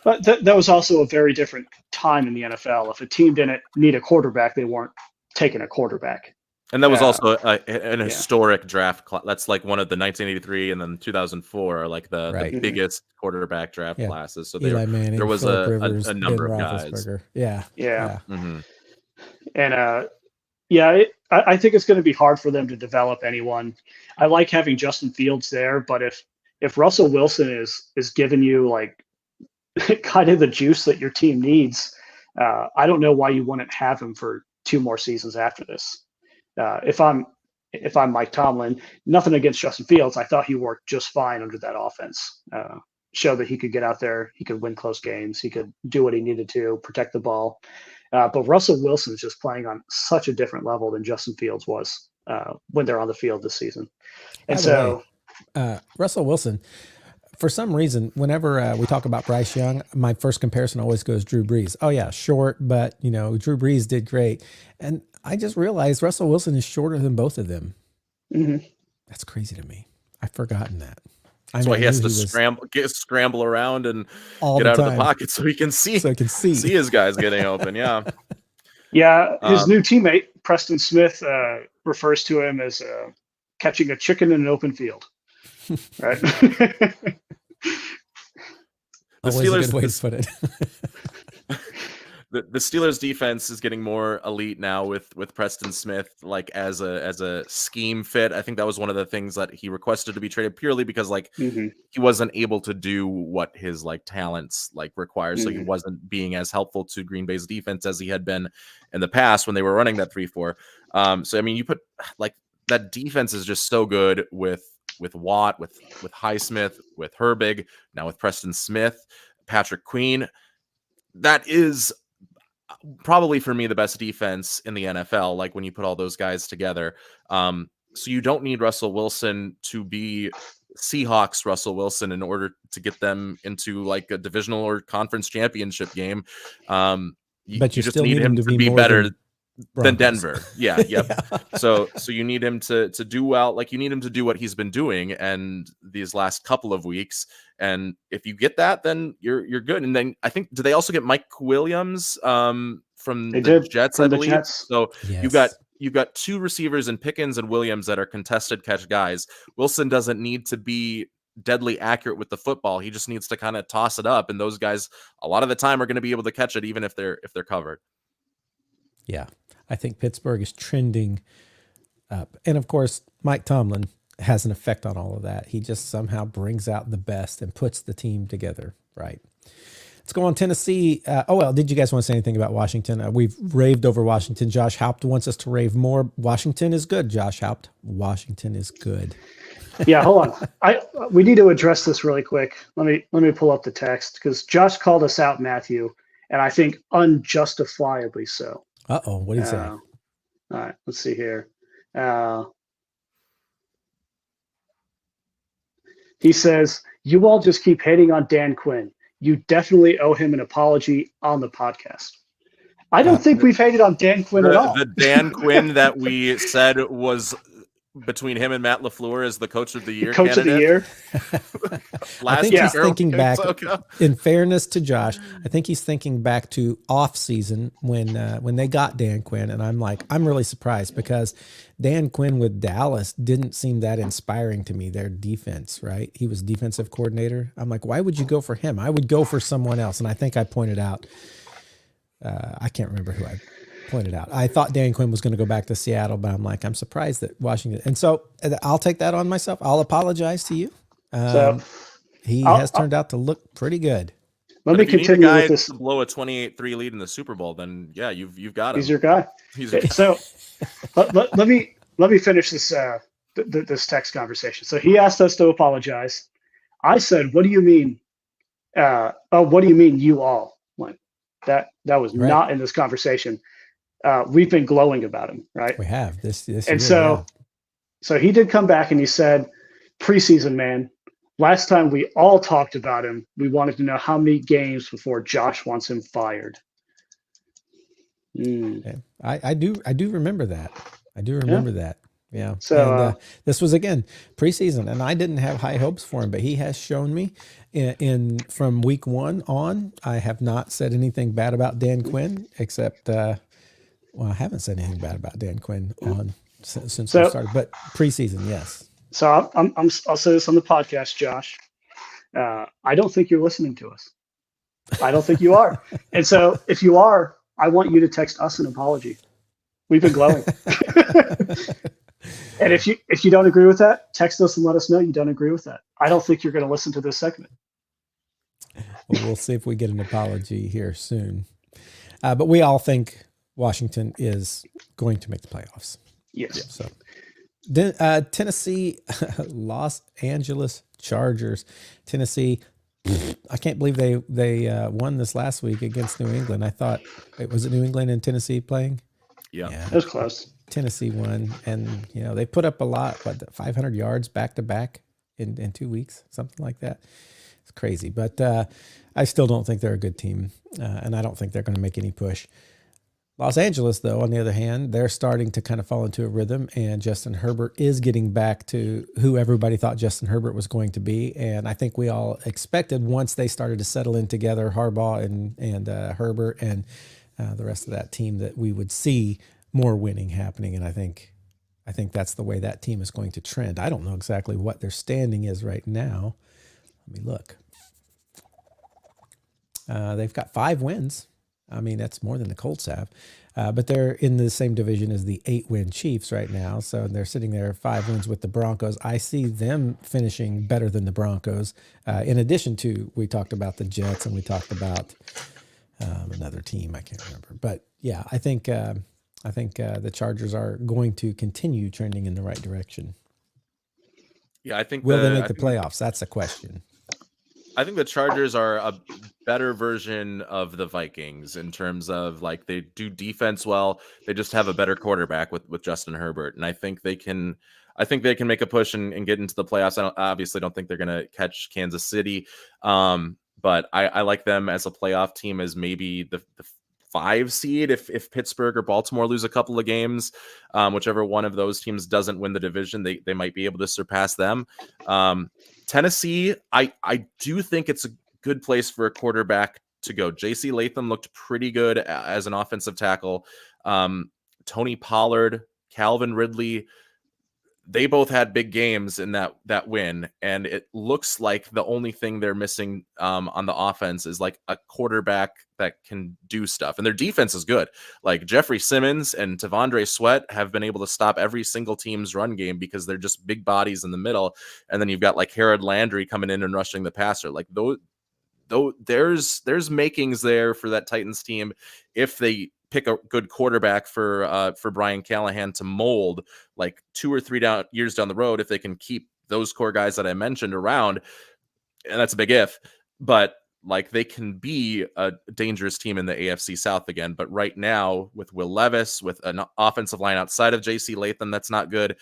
But that was also a very different time in the NFL. If a team didn't need a quarterback, they weren't taking a quarterback. And that was also an historic draft class. That's like one of the 1983 and then 2004 are like the biggest quarterback draft classes. So Eli Manning, there was Rivers, a number Ben of guys. Yeah. Mm-hmm. And I think it's going to be hard for them to develop anyone. I like having Justin Fields there, but if Russell Wilson is giving you like kind of the juice that your team needs, I don't know why you wouldn't have him for 2 more seasons after this. If I'm Mike Tomlin, nothing against Justin Fields. I thought he worked just fine under that offense. Showed that he could get out there, he could win close games, he could do what he needed to, protect the ball. But Russell Wilson is just playing on such a different level than Justin Fields was when they're on the field this season. And so, Russell Wilson, for some reason, whenever we talk about Bryce Young, my first comparison always goes Drew Brees. Oh yeah, short, but Drew Brees did great. And I just realized Russell Wilson is shorter than both of them. Mm-hmm. That's crazy to me. I've forgotten that. That's why he has to scramble around and get out of the pocket so he can see his guys getting open. Yeah. Yeah. His new teammate, Preston Smith, refers to him as catching a chicken in an open field. Right. The Steelers, a good way to put it. The Steelers defense is getting more elite now with Preston Smith, like as a scheme fit. I think that was one of the things that he requested to be traded purely because he wasn't able to do what his talents require. So he wasn't being as helpful to Green Bay's defense as he had been in the past when they were running that 3-4. So I mean, you put that defense is just so good with Watt, with Highsmith, with Herbig, now with Preston Smith, Patrick Queen. That is probably for me the best defense in the NFL, when you put all those guys together. So you don't need Russell Wilson to be Seahawks Russell Wilson in order to get them into a divisional or conference championship game. But you just need him to be better than Denver. Yeah. Yep. So you need him to do well. You need him to do what he's been doing and these last couple of weeks. And if you get that, then you're good. And then I think, did they also get Mike Williams from the Jets, I believe? So yes. You've got 2 receivers in Pickens and Williams that are contested catch guys. Wilson doesn't need to be deadly accurate with the football. He just needs to kind of toss it up. And those guys, a lot of the time, are going to be able to catch it, even if they're covered. Yeah. I think Pittsburgh is trending up. And of course, Mike Tomlin has an effect on all of that. He just somehow brings out the best and puts the team together. Right. Let's go on Tennessee. Did you guys want to say anything about Washington? We've raved over Washington. Josh Haupt wants us to rave more. Washington is good, Josh Haupt. Washington is good. Yeah, hold on. We need to address this really quick. Let me pull up the text because Josh called us out, Matthew, and I think unjustifiably so. Uh-oh, what did he say? All right, let's see here. He says, you all just keep hating on Dan Quinn. You definitely owe him an apology on the podcast. I don't think we've hated on Dan Quinn at all. The Dan Quinn that we said was between him and Matt LaFleur as the coach of the year Coach candidate. Of the year. I think he's thinking back, in fairness to Josh, I think he's thinking back to off season when they got Dan Quinn. And I'm really surprised because Dan Quinn with Dallas didn't seem that inspiring to me, their defense, right? He was defensive coordinator. I'm like, why would you go for him? I would go for someone else. And I think I pointed out, I can't remember who I pointed out. I thought Dan Quinn was going to go back to Seattle, but I'm surprised that Washington. And so I'll take that on myself. I'll apologize to you. He has turned out to look pretty good. Let me continue with this. To blow a 28-3 lead in the Super Bowl, then yeah, you've got him. He's your guy. So let me finish this this text conversation. So he asked us to apologize. I said, "What do you mean? What do you mean, you all?" Like that was right. Not in this conversation. We've been glowing about him, right? We have this and so he did come back and he said, "Preseason, man. Last time we all talked about him, we wanted to know how many games before Josh wants him fired." Okay. I do remember that. I do remember that. Yeah. So And this was, again, preseason, and I didn't have high hopes for him, but he has shown me from week 1 on. I have not said anything bad about Dan Quinn, except, I haven't said anything bad about Dan Quinn since we started, but preseason, yes. So I'll say this on the podcast, Josh. I don't think you're listening to us. I don't think you are. And so if you are, I want you to text us an apology. We've been glowing. And if you don't agree with that, text us and let us know you don't agree with that. I don't think you're going to listen to this segment. Well, we'll see if we get an apology here soon. But we all think Washington is going to make the playoffs. Yes. So then Tennessee, Los Angeles Chargers. Tennessee, I can't believe they won this last week against New England. I thought, was it New England and Tennessee playing? Yeah. That was close. Tennessee won, and they put up a lot, 500 yards back to back in 2 weeks, something like that. It's crazy, but I still don't think they're a good team, and I don't think they're going to make any push. Los Angeles, though, on the other hand, they're starting to kind of fall into a rhythm, and Justin Herbert is getting back to who everybody thought Justin Herbert was going to be. And I think we all expected, once they started to settle in together, Harbaugh and Herbert and the rest of that team, that we would see more winning happening. And I think that's the way that team is going to trend. I don't know exactly what their standing is right now. Let me look. They've got 5 wins. I mean, that's more than the Colts have. But they're in the same division as the 8-win Chiefs right now. So they're sitting there 5 wins with the Broncos. I see them finishing better than the Broncos. In addition to, we talked about the Jets and we talked about another team. I can't remember. But yeah, I think the Chargers are going to continue trending in the right direction. Yeah, I think will they make the playoffs? That's the question. I think the Chargers are a better version of the Vikings in terms of, like, they do defense well. They just have a better quarterback with Justin Herbert, and I think they can make a push and get into the playoffs. I obviously don't think they're going to catch Kansas City, but I like them as a playoff team, as maybe the 5 seed if Pittsburgh or Baltimore lose a couple of games. Whichever one of those teams doesn't win the division, they might be able to surpass them. Tennessee, I do think it's a good place for a quarterback to go. J.C. Latham looked pretty good as an offensive tackle. Tony Pollard, Calvin Ridley, they both had big games in that win, and it looks like the only thing they're missing on the offense is like a quarterback that can do stuff. And their defense is good. Like Jeffrey Simmons and Tavondre Sweat have been able to stop every single team's run game because they're just big bodies in the middle. And then you've got like Harold Landry coming in and rushing the passer. Like though there's makings there for that Titans team if they pick a good quarterback for Brian Callahan to mold, like 2 or 3 years down the road, if they can keep those core guys that I mentioned around. And that's a big if, but like they can be a dangerous team in the AFC South again. But right now, with Will Levis, with an offensive line outside of J.C. Latham that's not good,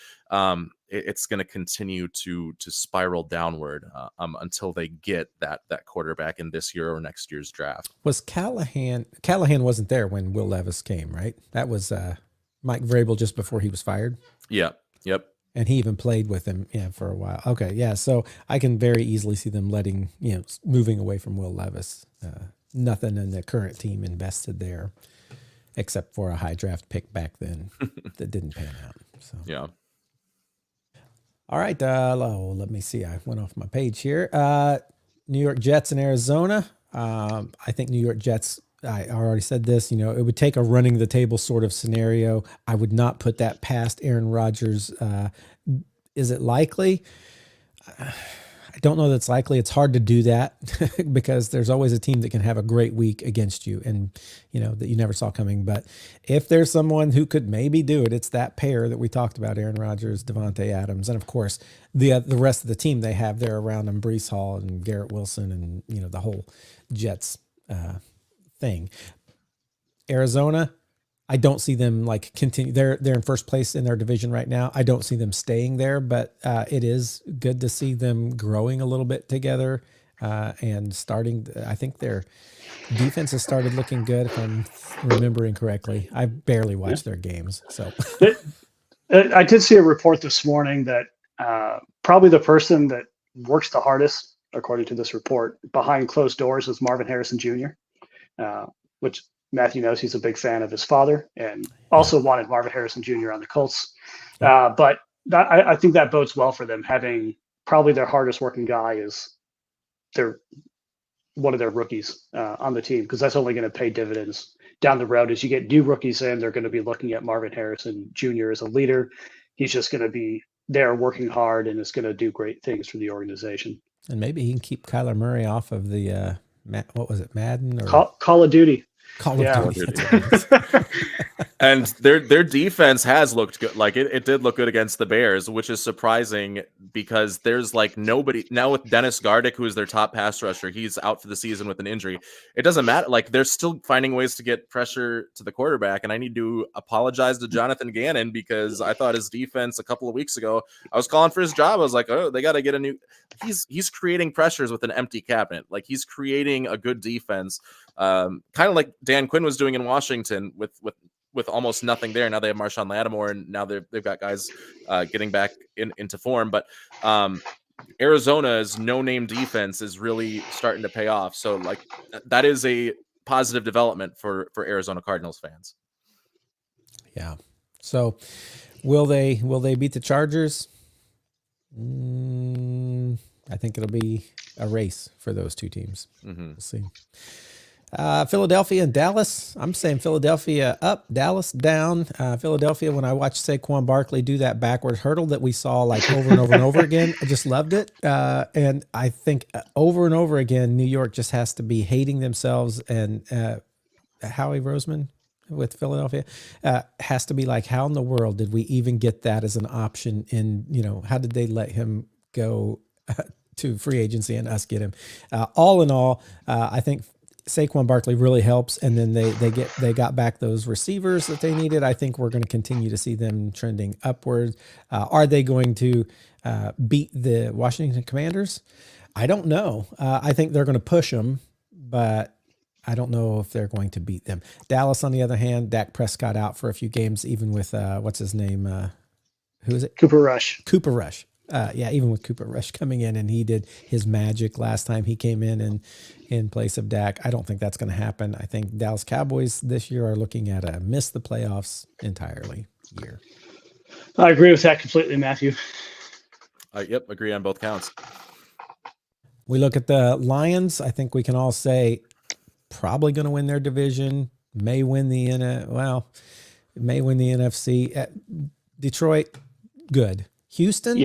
it's going to continue to spiral downward until they get that quarterback in this year or next year's draft. Was Callahan wasn't there when Will Levis came, right? That was Mike Vrabel just before he was fired. Yeah. Yep. And he even played with him, for a while. Okay, yeah. So I can very easily see them moving away from Will Levis. Nothing in the current team invested there, except for a high draft pick back then that didn't pan out. So yeah. All right. Let me see. I went off my page here. New York Jets in Arizona. I think New York Jets, I already said this, it would take a running the table sort of scenario. I would not put that past Aaron Rodgers. Is it likely? I don't know that's likely. It's hard to do that because there's always a team that can have a great week against you and, that you never saw coming. But if there's someone who could maybe do it, it's that pair that we talked about, Aaron Rodgers, Devontae Adams. And of course, the rest of the team they have there around them, Breece Hall and Garrett Wilson and, the whole Jets thing. Arizona, I don't see them continue. They're in first place in their division right now. I don't see them staying there, but it is good to see them growing a little bit together and starting. I think their defense has started looking good, if I'm remembering correctly. I barely watch their games, so I did see a report this morning that probably the person that works the hardest, according to this report, behind closed doors is Marvin Harrison Jr., which Matthew knows he's a big fan of his father and also wanted Marvin Harrison Jr. on the Colts. But I think that bodes well for them, having probably their hardest working guy is one of their rookies on the team, because that's only going to pay dividends down the road. As you get new rookies in, they're going to be looking at Marvin Harrison Jr. as a leader. He's just going to be there working hard and is going to do great things for the organization. And maybe he can keep Kyler Murray off of the, what was it, Madden? Or Call of Duty. Call of Duty. And their defense has looked good. Like it did look good against the Bears, which is surprising because there's like nobody now with Dennis Gardick, who is their top pass rusher. He's out for the season with an injury. It doesn't matter. Like they're still finding ways to get pressure to the quarterback. And I need to apologize to Jonathan Gannon because I thought his defense a couple of weeks ago, I was calling for his job. I was like, oh, they got to get a new. He's creating pressures with an empty cabinet. Like he's creating a good defense, kind of like Dan Quinn was doing in Washington with almost nothing there. Now they have Marshawn Lattimore, and now they've got guys getting back into form. But Arizona's no-name defense is really starting to pay off. So like that is a positive development for Arizona Cardinals fans. Yeah. So will they beat the Chargers? I think it'll be a race for those two teams. Mm-hmm. We'll see. Philadelphia and Dallas. I'm saying Philadelphia up, Dallas down. Philadelphia, when I watched Saquon Barkley do that backward hurdle that we saw like over and over and over again, I just loved it. And I think over and over again, New York just has to be hating themselves. And Howie Roseman with Philadelphia has to be like, how in the world did we even get that as an option? In, how did they let him go to free agency and us get him? All in all, I think Saquon Barkley really helps, and then they got back those receivers that they needed. I think we're going to continue to see them trending upwards. Are they going to beat the Washington Commanders? I don't know. I think they're going to push them, but I don't know if they're going to beat them. Dallas, on the other hand, Dak Prescott out for a few games, even with what's his name? Who is it? Cooper Rush. Cooper Rush. Even with Cooper Rush coming in, and he did his magic last time he came in place of Dak. I don't think that's going to happen. I think Dallas Cowboys this year are looking at a miss the playoffs entirely year. I agree with that completely, Matthew. Yep, agree on both counts. We look at the Lions. I think we can all say probably going to win their division. May win the NFC. Detroit, good. Houston,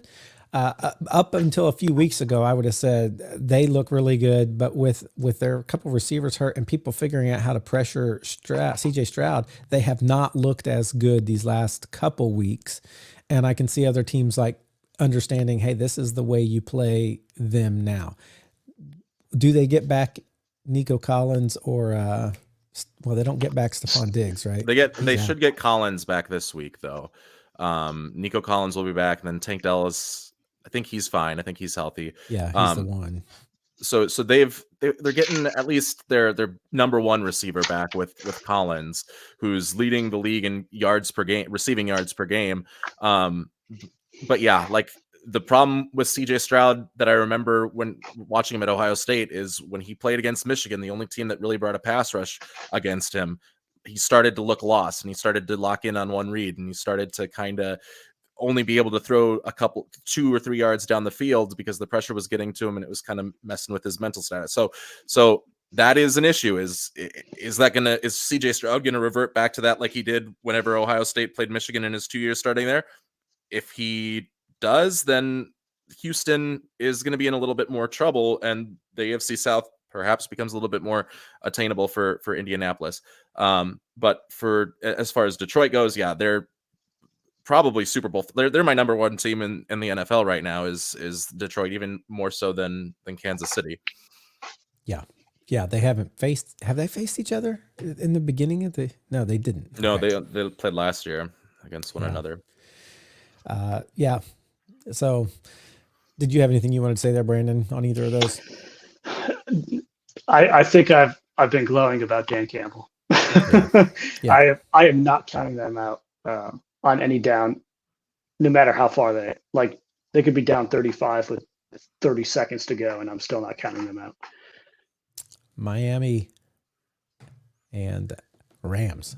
up until a few weeks ago, I would have said they look really good, but with their couple receivers hurt and people figuring out how to pressure CJ Stroud, they have not looked as good these last couple weeks. And I can see other teams like understanding, hey, this is the way you play them now. Do they get back Nico Collins or they don't get back Stephon Diggs, right? They should get Collins back this week though. Nico Collins will be back, and then Tank Dell I think he's fine. I think he's healthy. Yeah, he's the one. So they're getting at least their number one receiver back with Collins, who's leading the league in yards per game, receiving yards per game. But yeah, like the problem with CJ Stroud that I remember when watching him at Ohio State is when he played against Michigan, the only team that really brought a pass rush against him, he started to look lost, and he started to lock in on one read, and he started to kind of only be able to throw 2 or 3 yards down the field because the pressure was getting to him, and it was kind of messing with his mental status. So that is an issue. Is CJ Stroud going to revert back to that like he did whenever Ohio State played Michigan in his 2 years starting there? If he does, then Houston is going to be in a little bit more trouble, and the AFC South perhaps becomes a little bit more attainable for Indianapolis. But for as far as Detroit goes, yeah, they're probably Super Bowl. They're my number one team in the NFL right now is Detroit, even more so than Kansas City. Yeah. Yeah, have they faced each other in the beginning of the? No, they didn't. No, they played last year against one another. Yeah. So, did you have anything you wanted to say there, Brandon, on either of those? I think I've been glowing about Dan Campbell. Yeah. I am not counting them out on any down. no matter how far they could be down 35 with 30 seconds to go, and I'm still not counting them out. Miami and Rams.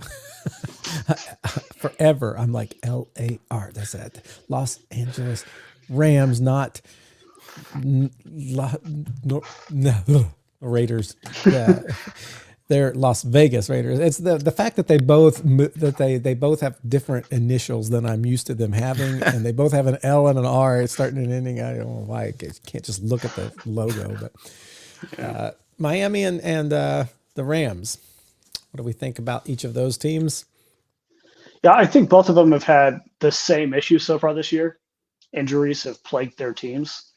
Forever, I'm like LAR. That's it. Los Angeles Rams, not Raiders. They're Las Vegas Raiders. It's the fact that they both have different initials than I'm used to them having, and they both have an L and an R. It's starting and ending. I don't know why. I can't just look at the logo, but Miami and the Rams. What do we think about each of those teams? Yeah, I think both of them have had the same issue so far this year. Injuries have plagued their teams.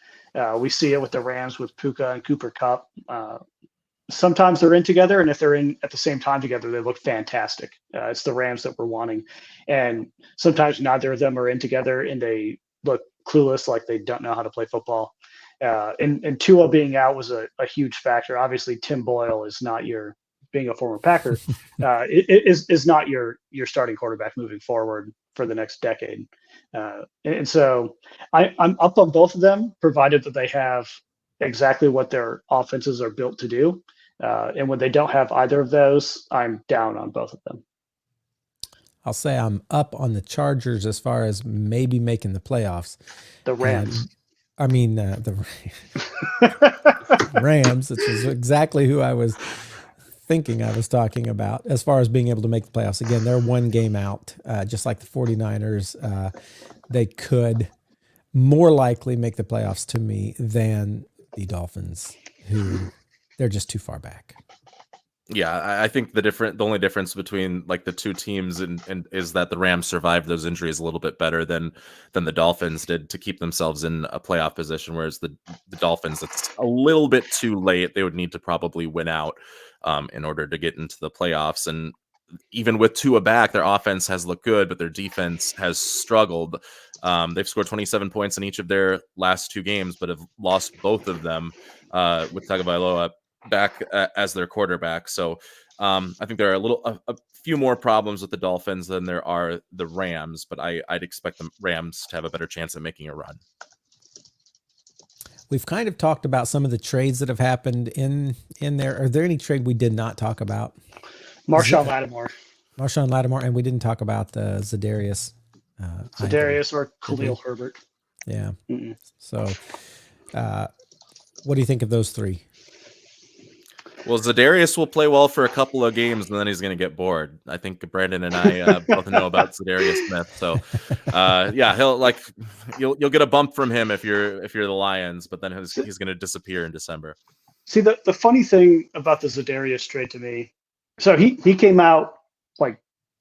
We see it with the Rams with Puka and Cooper Kupp. Sometimes they're in together, and if they're in at the same time together, they look fantastic. It's the Rams that we're wanting. And sometimes neither of them are in together, and they look clueless, like they don't know how to play football. And Tua being out was a huge factor. Obviously, Tim Boyle is not being a former Packer, is not your starting quarterback moving forward for the next decade. And so I'm up on both of them, provided that they have exactly what their offenses are built to do. And when they don't have either of those, I'm down on both of them. I'll say I'm up on the Chargers as far as maybe making the playoffs. The Rams. The Rams, which is exactly who I was thinking I was talking about as far as being able to make the playoffs. Again, they're one game out, just like the 49ers. They could more likely make the playoffs to me than the Dolphins, who they're just too far back. Yeah, I think the only difference between like the two teams and is that the Rams survived those injuries a little bit better than the Dolphins did to keep themselves in a playoff position, whereas the Dolphins, it's a little bit too late. They would need to probably win out in order to get into the playoffs. And even with Tua back, their offense has looked good, but their defense has struggled. They've scored 27 points in each of their last two games, but have lost both of them with Tagovailoa back as their quarterback. So I think there are a few more problems with the Dolphins than there are the Rams, but I'd expect the Rams to have a better chance at making a run. We've kind of talked about some of the trades that have happened in there. Are there any trade we did not talk about? Marshawn Lattimore, and we didn't talk about Za'Darius or Khalil Herbert. Yeah. Mm-mm. So what do you think of those three? Well, Za'Darius will play well for a couple of games, and then he's going to get bored. I think Brandon and I both know about Za'Darius Smith. So, you'll get a bump from him if you're the Lions, but then he's going to disappear in December. See, the funny thing about the Za'Darius trade to me, so he came out like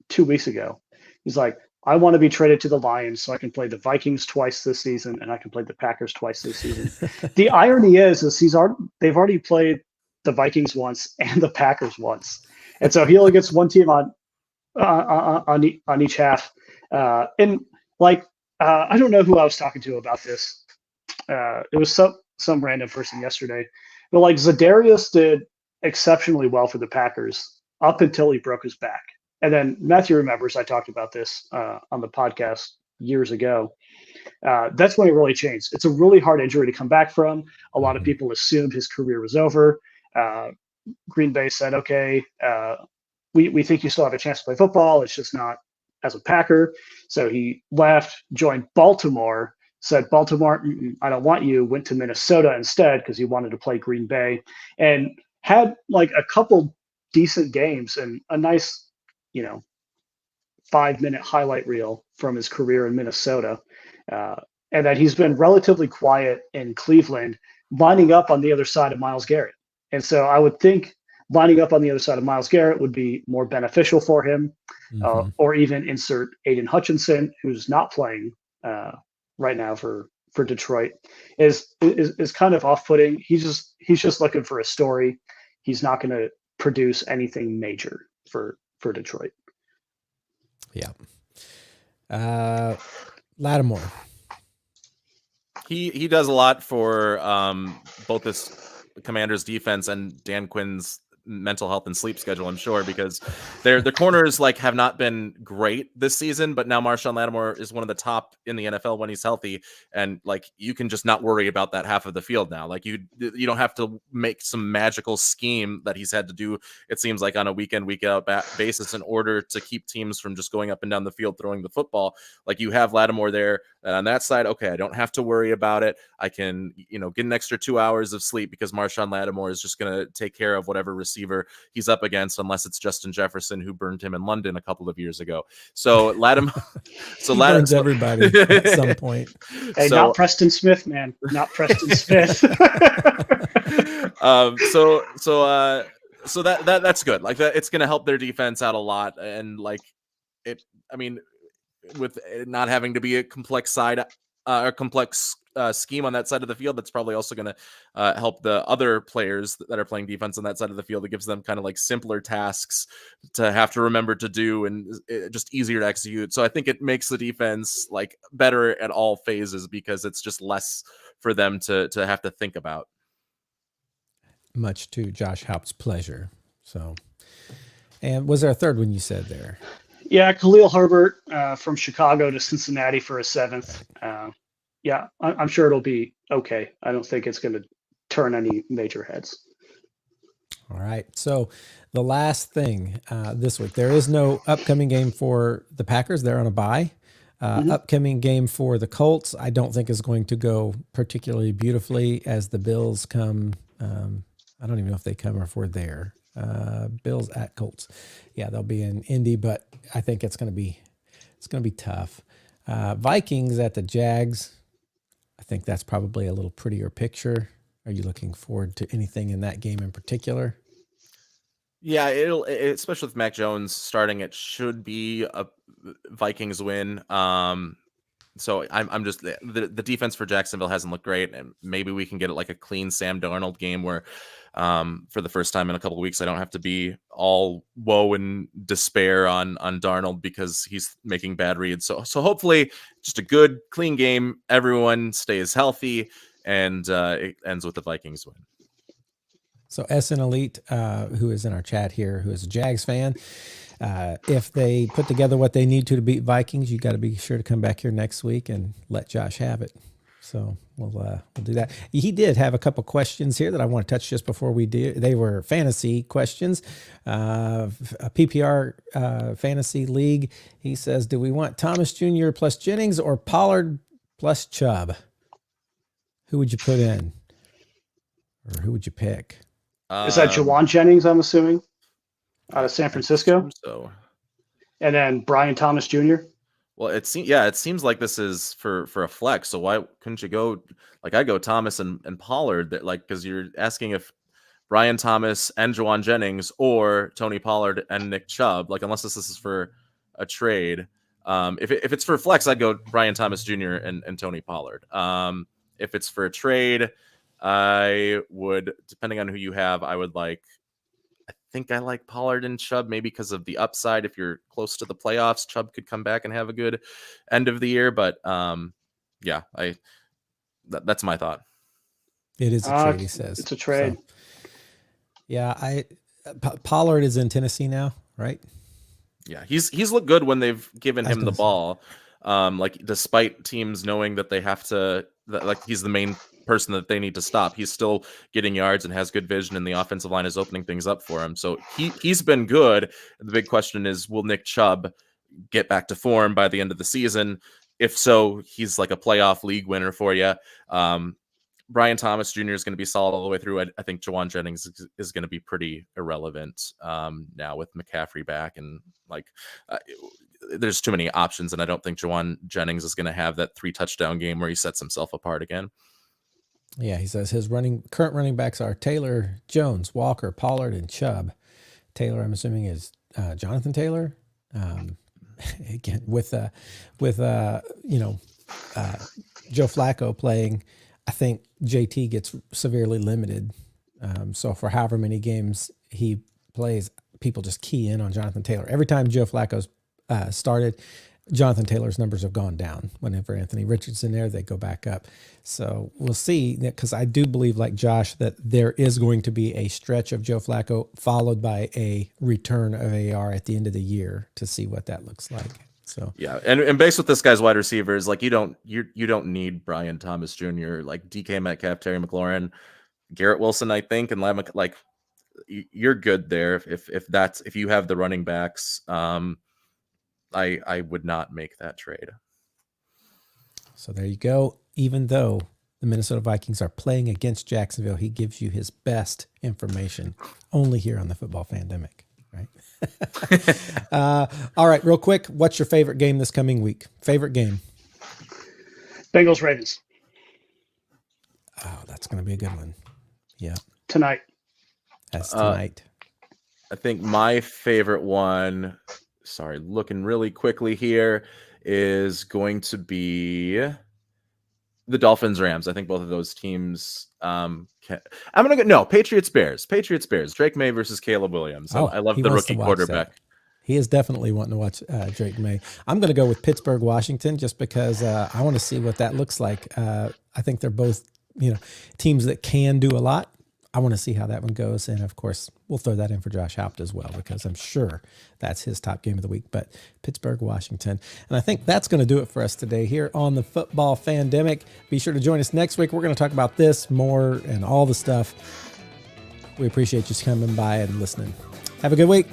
2 weeks ago. He's like, I want to be traded to the Lions so I can play the Vikings twice this season, and I can play the Packers twice this season. The irony is they've already played the Vikings once and the Packers once, and so he only gets one team on each half. I don't know who I was talking to about this. It was some random person yesterday, but like Za'Darius did exceptionally well for the Packers up until he broke his back, and then Matthew remembers I talked about this on the podcast years ago. That's when it really changed. It's a really hard injury to come back from. A lot of people assumed his career was over. Green Bay said, okay, we think you still have a chance to play football. It's just not as a Packer. So he left, joined Baltimore, said, Baltimore, I don't want you, went to Minnesota instead because he wanted to play Green Bay, and had like a couple decent games and a nice, 5-minute highlight reel from his career in Minnesota. And that he's been relatively quiet in Cleveland, lining up on the other side of Myles Garrett. And so I would think lining up on the other side of Myles Garrett would be more beneficial for him, or even insert Aiden Hutchinson, who's not playing right now for Detroit, is kind of off-putting. He's just looking for a story. He's not going to produce anything major for Detroit. Yeah. Lattimore. He does a lot for both this Commanders defense and Dan Quinn's mental health and sleep schedule, I'm sure, because their corners like have not been great this season, but now Marshawn Lattimore is one of the top in the NFL when he's healthy, and like you can just not worry about that half of the field now. Like you don't have to make some magical scheme that he's had to do, it seems like, on a week in, week out basis in order to keep teams from just going up and down the field throwing the football. Like you have Lattimore there, and on that side, okay, I don't have to worry about it. I can, get an extra 2 hours of sleep because Marshawn Lattimore is just going to take care of whatever receiver he's up against, unless it's Justin Jefferson, who burned him in London a couple of years ago. So Lattimore, burns everybody at some point. Hey, not Preston Smith, man, not Preston Smith. So that's good. Like that, it's going to help their defense out a lot, and like it. I mean, with it not having to be a complex scheme on that side of the field, that's probably also going to help the other players that are playing defense on that side of the field. It gives them kind of like simpler tasks to have to remember to do, and just easier to execute. So I think it makes the defense like better at all phases because it's just less for them to have to think about. Much to Josh Haupt's pleasure. So, and was there a third one you said there? Yeah, Khalil Herbert from Chicago to Cincinnati for a 7th. Yeah, I'm sure it'll be okay. I don't think it's going to turn any major heads. All right. So the last thing this week, there is no upcoming game for the Packers. They're on a bye. Upcoming game for the Colts, I don't think is going to go particularly beautifully as the Bills come. I don't even know if they come or if we're there. Bills at Colts. Yeah, they'll be in Indy, but I think it's going to be tough. Vikings at the Jags. I think that's probably a little prettier picture. Are you looking forward to anything in that game in particular? Yeah, especially with Mac Jones starting, it should be a Vikings win. So I'm just the defense for Jacksonville hasn't looked great, and maybe we can get it like a clean Sam Darnold game where, for the first time in a couple of weeks, I don't have to be all woe and despair on Darnold because he's making bad reads. So hopefully, just a good clean game. Everyone stays healthy, and it ends with the Vikings win. So SN Elite, who is in our chat here, who is a Jags fan. If they put together what they need to beat Vikings, you got to be sure to come back here next week and let Josh have it. So we'll do that. He did have a couple questions here that I want to touch just before we do. They were fantasy questions, a PPR fantasy league. He says, do we want Thomas Jr. plus Jennings or Pollard plus Chubb? Who would you put in? Or who would you pick? Is that Jawan Jennings, I'm assuming? Out of San Francisco. So, and then Brian Thomas Jr. Well, it seems like this is for a flex. So why couldn't you go like I go Thomas and Pollard? That like because you're asking if Brian Thomas and Jawan Jennings or Tony Pollard and Nick Chubb. Like unless this is for a trade. If it's for flex, I'd go Brian Thomas Jr. and Tony Pollard. If it's for a trade, I would, depending on who you have, I would like. I think I like Pollard and Chubb maybe because of the upside. If you're close to the playoffs, Chubb could come back and have a good end of the year. But yeah, that's my thought. It is a trade, he says. It's a trade. So, yeah, Pollard is in Tennessee now, right? Yeah, he's looked good when they've given him the ball. Like despite teams knowing that they have to, like he's the main person that they need to stop, he's still getting yards and has good vision, and the offensive line is opening things up for him. So he's been good. The big question is, will Nick Chubb get back to form by the end of the season? If so, he's like a playoff league winner for you. Brian Thomas Jr. is going to be solid all the way through. I think Jawan Jennings is going to be pretty irrelevant now with McCaffrey back, and like there's too many options, and I don't think Jawan Jennings is going to have that 3 touchdown game where he sets himself apart again. Yeah, he says his current running backs are Taylor, Jones, Walker, Pollard, and Chubb. Taylor, I'm assuming, is Jonathan Taylor. Again, with Joe Flacco playing, I think JT gets severely limited. So for however many games he plays, people just key in on Jonathan Taylor. Every time Joe Flacco's started, Jonathan Taylor's numbers have gone down. Whenever Anthony Richardson there, they go back up. So we'll see, because I do believe, like Josh, that there is going to be a stretch of Joe Flacco followed by a return of AR at the end of the year to see what that looks like. So yeah, and based with this guy's wide receivers, like you don't need Brian Thomas Jr., like DK Metcalf, Terry McLaurin, Garrett Wilson, I think, and like you're good there if you have the running backs. I would not make that trade. So there you go. Even though the Minnesota Vikings are playing against Jacksonville, he gives you his best information only here on the Football Fandemic, right? All right, real quick. What's your favorite game this coming week? Favorite game? Bengals Ravens. Oh, that's going to be a good one. Yeah. Tonight. That's tonight. I think my favorite one, looking really quickly here, is going to be the Dolphins Rams. I think both of those teams Patriots Bears. Drake May versus Caleb Williams. I love the rookie quarterback. That. He is definitely wanting to watch Drake May. I'm going to go with Pittsburgh, Washington, just because I want to see what that looks like. I think they're both, teams that can do a lot. I want to see how that one goes. And of course, we'll throw that in for Josh Haupt as well, because I'm sure that's his top game of the week. But Pittsburgh, Washington. And I think that's going to do it for us today here on the Football Fandemic. Be sure to join us next week. We're going to talk about this more and all the stuff. We appreciate you coming by and listening. Have a good week.